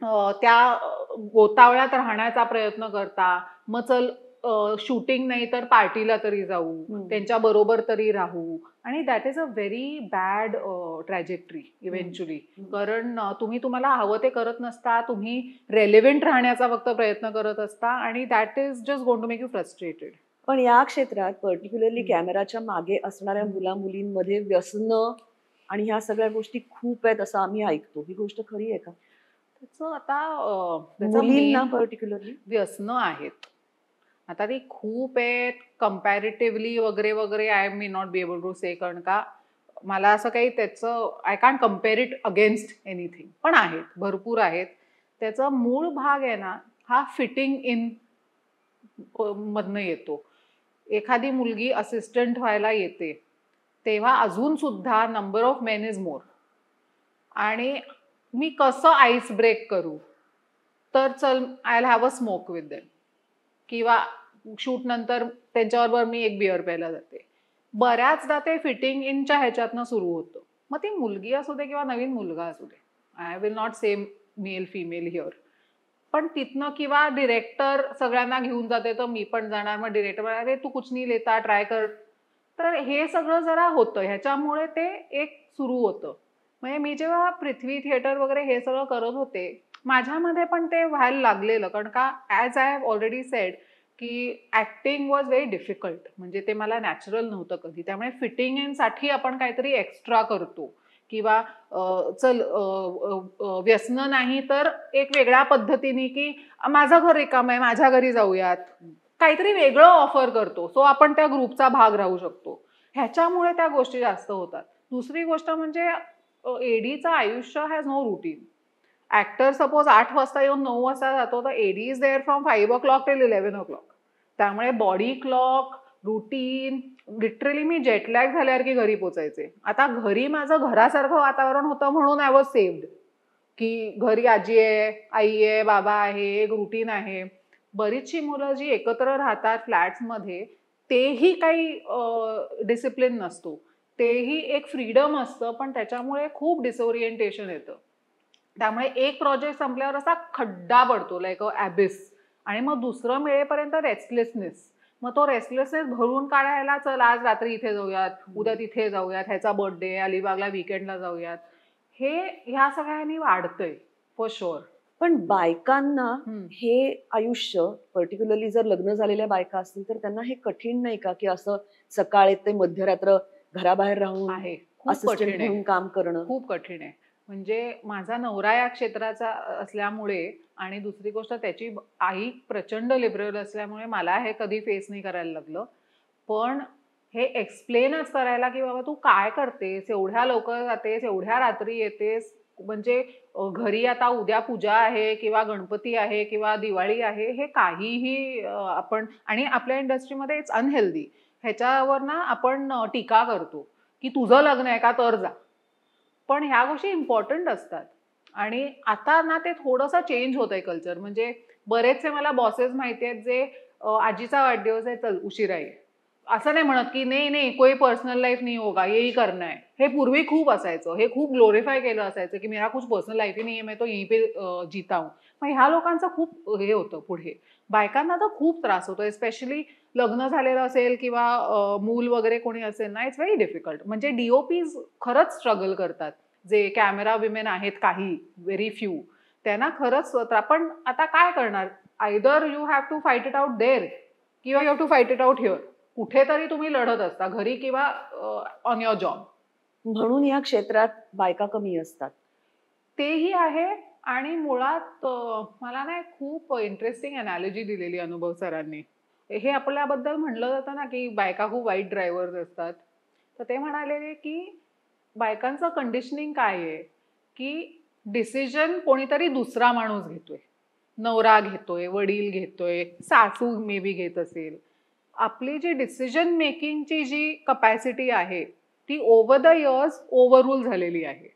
त्या गोतावळ्यात राहण्याचा प्रयत्न करता. मग चल शूटिंग नाही तर पार्टीला तरी जाऊ, त्यांच्या बरोबर तरी राहू, आणि that is a very bad trajectory eventually. कारण तुम्ही तुम्हाला हवं ते करत नसता, तुम्ही रेलेव्हेंट राहण्याचा फक्त प्रयत्न करत असता, आणि that is just going to make you frustrated. पण या क्षेत्रात पर्टिक्युलरली कॅमेराच्या मागे असणाऱ्या मुला मुलींमध्ये व्यसनं आणि ह्या सगळ्या गोष्टी खूप आहेत असं आम्ही ऐकतो. ही गोष्ट खरी आहे का? त्याचं आता मुलींना पर्टिक्युलरली व्यसनं आहेत. आता ती खूप आहेत कम्पॅरेटिव्हली वगैरे वगैरे. I may not be able to say, कारण का मला असं काही त्याचं I can't compare it against anything, पण आहेत, भरपूर आहेत. त्याचा मूळ भाग आहे ना हा फिटिंग इन मधनं येतो. एखादी मुलगी असिस्टंट व्हायला येते तेव्हा अजून सुद्धा number of main is more, आणि मी कसं आईस ब्रेक करू, तर चल I will have a smoke with them, किंवा शूट नंतर त्यांच्याबरोबर मी एक बिअर प्यायला जाते. बऱ्याचदा ते फिटिंग इनच्या ह्याच्यातनं सुरू होतं. मग ती मुलगी असू दे किंवा नवीन मुलगा असू दे, I will not say male female here, पण तिथनं किंवा डिरेक्टर सगळ्यांना घेऊन जाते तर मी पण जाणार. मग डिरेक्टर अरे तू कुछ नाही लेता, ट्राय कर. तर हे सगळं जरा होतं, ह्याच्यामुळे ते एक सुरू होतं. म्हणजे मी जेव्हा पृथ्वी थिएटर वगैरे हे सगळं करत होते माझ्यामध्ये पण ते व्हायला लागलेलं, कारण का as I have already sed की ऍक्टिंग वॉज व्हेरी डिफिकल्ट, म्हणजे ते मला नॅचरल नव्हतं कधी. त्यामुळे फिटिंग इन साठी आपण काहीतरी एक्स्ट्रा करतो, किंवा चल व्यसन नाही तर एक वेगळ्या पद्धतीने की माझं घर रिकाम आहे माझ्या घरी जाऊयात, काहीतरी वेगळं ऑफर करतो, सो आपण त्या ग्रुपचा भाग राहू शकतो. ह्याच्यामुळे त्या गोष्टी जास्त होतात. दुसरी गोष्ट म्हणजे एडीचं आयुष्य has no routine. Actor suppose 8 वाजता येऊन 9 वाजता जातो, तर AD is there from 5 o'clock till 11 o'clock. त्यामुळे बॉडी क्लॉक, रुटीन, लिटरली मी जेटलॅग झाल्यावर की घरी पोचायचे. आता घरी माझं घरासारखं वातावरण होतं म्हणून आय वॉज सेव्ड, की घरी आजी आहे, आई आहे, बाबा आहे, एक रुटीन आहे. बरीचशी मुलं जी एकत्र राहतात फ्लॅट्समध्ये, तेही काही डिसिप्लिन नसतो, तेही एक फ्रीडम असतं, पण त्याच्यामुळे खूप डिसओरिएंटेशन येतं. त्यामुळे एक प्रोजेक्ट संपल्यावर असा खड्डा पडतो, लाईक अ ॲबिस, आणि मग दुसरं मिळेपर्यंत रेस्टलेसनेस. मग तो रेस्टलेसनेस भरून काढायला, चल आज रात्री इथे जाऊयात, उद्या तिथे जाऊयात, ह्याचा बर्थडे, अलिबागला विकेंडला जाऊयात, हे ह्या सगळ्यांनी वाढतंय फॉर शुअर. पण बायकांना हे आयुष्य, पर्टिक्युलरली जर लग्न झालेल्या बायका असतील तर त्यांना हे कठीण नाही का, की असं सकाळी ते मध्यरात्र घराबाहेर राहून आहे, खूप असिस्टंट कठीण आहे, म्हणून काम करणं? खूप कठीण आहे. म्हणजे माझा नवरा या क्षेत्राचा असल्यामुळे, आणि दुसरी गोष्ट त्याची आई प्रचंड लिबरल असल्यामुळे मला हे कधी फेस नाही करायला लागलं. पण हे एक्सप्लेनच करायला, की बाबा तू काय करतेस, एवढ्या लवकर जातेस, एवढ्या रात्री येतेस, म्हणजे घरी आता उद्या पूजा आहे किंवा गणपती आहे किंवा दिवाळी आहे, हे काहीही आपण, आणि आपल्या इंडस्ट्रीमध्ये इट्स अनहेल्दी, ह्याच्यावर ना आपण टीका करतो की तुझं लग्न आहे का तर जा. पण ह्या गोष्टी इम्पॉर्टंट असतात, आणि आता ना ते थोडंसं चेंज होत आहे कल्चर. म्हणजे बरेचसे मला बॉसेस माहिती आहेत जे आजीचा वाढदिवस आहे, चल उशिरा ये, असं नाही म्हणत की नाही नाही कोई पर्सनल लाईफ नाही होगा, यही करना है. हे पूर्वी खूप असायचं, हे खूप ग्लोरिफाय केलं असायचं की मेरा कुछ पर्सनल लाईफ ही नाही है, मैं तो यहीं पे जीता हूँ. मग ह्या लोकांचं खूप हे होतं पुढे. बायकांना तर खूप त्रास होतो, स्पेशली लग्न झालेलं असेल किंवा मूल वगैरे कोणी असेल ना, इट्स व्हेरी डिफिकल्ट. म्हणजे डीओपीज खरंच स्ट्रगल करतात, जे कॅमेरा विमेन आहेत काही, व्हेरी फ्यू, त्यांना खरंच. पण आता काय करणार, either you have to fight it out there किंवा you have to fight it out here. कुठेतरी तुम्ही लढत असता, घरी किंवा ऑन युअर जॉब. म्हणून या क्षेत्रात बायका कमी असतात. तेही आहे, आणि मुळात मला ना खूप इंटरेस्टिंग अनालॉजी दिलेली अनुभव सरांनी. हे आपल्याबद्दल म्हणलं जातं ना की बायका खूप वाईट ड्रायव्हर्स असतात, तर ते म्हणाले की बायकांचं कंडिशनिंग काय आहे, की डिसिजन कोणीतरी दुसरा माणूस घेतोय, नवरा घेतोय, वडील घेतोय, सासू मे बी घेत असेल. आपली जी डिसिजन मेकिंगची जी कपॅसिटी आहे ती ओव्हर द इयर्स ओव्हररूल झालेली आहे.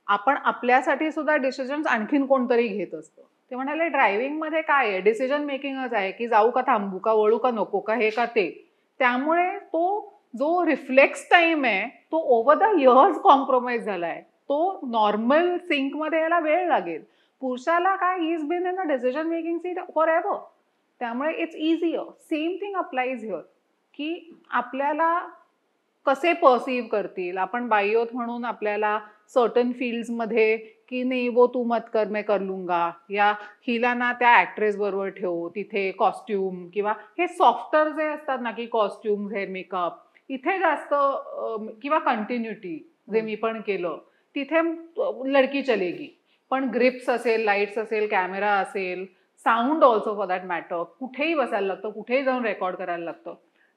आपण आपल्यासाठी सुद्धा डिसिजन्स आणखीन कोणतरी घेत असतं. ते म्हणाले ड्रायव्हिंगमध्ये काय आहे, डिसिजन मेकिंगच आहे, की जाऊ का थांबू का, वळू का नको का, हे का ते. त्यामुळे तो जो रिफ्लेक्स टाइम आहे तो ओव्हर द इयर्स कॉम्प्रोमाइज झालाय. तो नॉर्मल सिंकमध्ये यायला वेळ लागेल. पुरुषाला काय, he is been in a decision making seat forever. त्यामुळे it's easier. Same thing applies here, की आपल्याला कसे पर्सिव्ह करतील. आपण बाई आहोत म्हणून आपल्याला सर्टन फील्ड्समध्ये की नाही वो तू मत कर मैं कर लूंगा, या हिला ना त्या ऍक्ट्रेस बरोबर ठेव, तिथे कॉस्ट्युम किंवा हे सॉफ्टर जे असतात ना की कॉस्ट्युम, हेअर मेकअप, इथे जास्त किंवा कंटिन्युटी जे मी पण केलं तिथे लडकी चलेगी. पण ग्रिप्स असेल, लाईट्स असेल, कॅमेरा असेल, sound also for that matter, कुठेही बसायला लागतं, कुठेही जाऊन रेकॉर्ड करायला लागतं.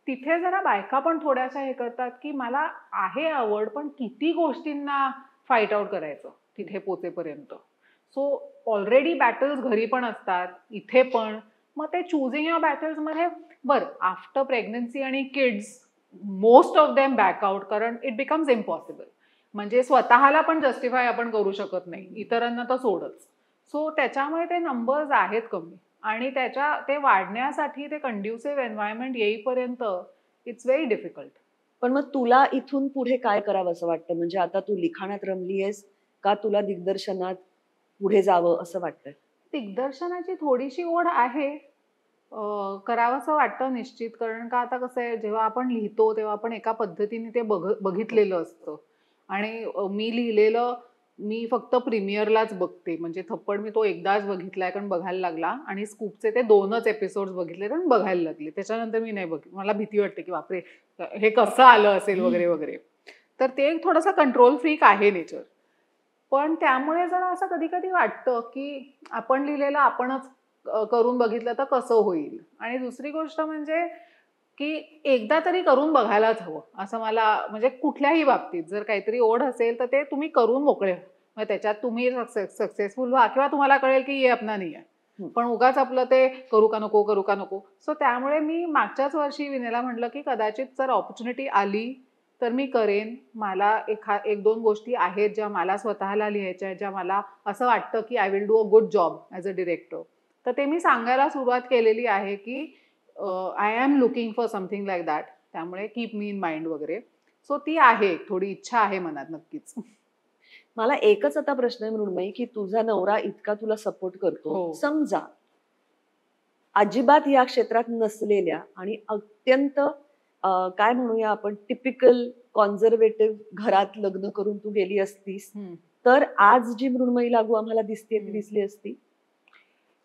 तिथे जरा बायका पण थोड्याशा हे करतात की मला आहे आवड, पण किती गोष्टींना फाईट आउट करायचं तिथे पोचेपर्यंत. सो ऑलरेडी बॅटल्स घरी पण असतात, इथे पण. मग ते चुझिंग युअर बॅटल्समध्ये बरं, आफ्टर प्रेग्नन्सी आणि kids most of them back out, कारण इट बिकम्स इम्पॉसिबल. म्हणजे स्वतःला पण जस्टिफाय आपण करू शकत नाही, इतरांना तर सोडच. सो त्याच्यामुळे ते नंबर्स आहेत कमी, आणि ते वाढण्यासाठी ते कंड्युसिव्ह एन्व्हायरमेंट येईपर्यंत इट्स व्हेरी डिफिकल्ट. पण मग तुला इथून पुढे काय करावं असं वाटतं? म्हणजे आता तू लिखाणात रमलीयस का तुला दिग्दर्शनात पुढे जावं असं वाटतंय? दिग्दर्शनाची थोडीशी ओढ आहे, करावंसं वाटतं निश्चित. कारण का आता कसं आहे, जेव्हा आपण लिहितो तेव्हा आपण एका पद्धतीने ते बघितलेलं असतं, आणि मी लिहिलेलं मी फक्त प्रीमियरलाच बघते. म्हणजे थप्पड मी तो एकदाच बघितलाय कारण बघायला लागला, आणि स्कूपचे ते 2च एपिसोड बघितले कारण बघायला लागले. त्याच्यानंतर मी नाही बघितलं, मला भीती वाटते की बापरे हे कसं आलं असेल वगैरे वगैरे. तर ते एक थोडासा कंट्रोल फ्रीक आहे नेचर. पण त्यामुळे जरा असं कधी कधी वाटतं की आपण लिहिलेलं आपणच करून बघितलं तर कसं होईल. आणि दुसरी गोष्ट म्हणजे की एकदा तरी करून बघायलाच हवं असं मला, म्हणजे कुठल्याही बाबतीत जर काहीतरी ओढ असेल तर ते तुम्ही करून मोकळे व्हा. मग त्याच्यात तुम्ही सक्सेसफुल व्हा किंवा तुम्हाला कळेल की हे अपना नाही आहे, पण उगाच आपलं ते करू का नको करू का नको. सो त्यामुळे मी मागच्याच वर्षी विनेला म्हटलं की कदाचित जर ऑपॉर्च्युनिटी आली तर मी करेन. मला एक दोन गोष्टी आहेत ज्या मला स्वतःला लिहायच्या आहेत, ज्या मला असं वाटतं की I will do a good job as a director. तर ते मी सांगायला सुरुवात केलेली आहे की I am looking for something like that. त्यामुळे कीप मी इन माइंड वगैरे. सो ती आहे, थोडी इच्छा आहे मनात नक्कीच. मला एकच आता प्रश्न आहे मृण्मयी, की तुझा नवरा इतका तुला सपोर्ट करतो, हो. समजा अजिबात या क्षेत्रात नसलेल्या आणि अत्यंत काय म्हणूया आपण टिपिकल कॉन्झर्वेटिव्ह घरात लग्न करून तू गेली असतीस, तर आज जी मृण्मयी लागू आम्हाला दिसते ती दिसली असती?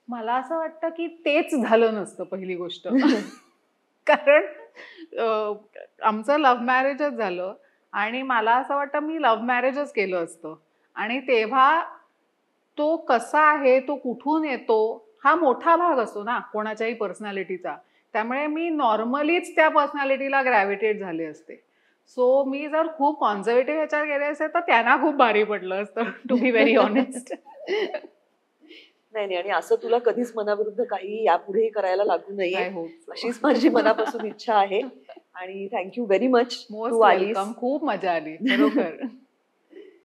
मला असं वाटतं की तेच झालं नसतं पहिली गोष्ट. कारण आमचं लव्ह मॅरेजच झालं आणि मला असं वाटतं मी लव्ह मॅरेजच केलं असतं. आणि तेव्हा तो कसा आहे, तो कुठून येतो, हा मोठा भाग असतो ना कोणाच्याही पर्सनॅलिटीचा. त्यामुळे मी नॉर्मलीच त्या पर्सनॅलिटीला ग्रॅव्हिटेट झाले असते. सो मी जर खूप कॉन्झर्वेटिव्ह ह्याच्यात गेले असते तर त्यांना खूप भारी पडलं असतं, टू बी व्हेरी ऑनेस्ट. नाही नाही, आणि असं तुला कधीच मनाविरुद्ध काही यापुढेही करायला लागू नये आय होप सो. अशीच माझी मनापासून इच्छा आहे. आणि थँक्यू व्हेरी मच मोस्ट तू आलीस. वेलकम. खूप मजा आली खरोखर.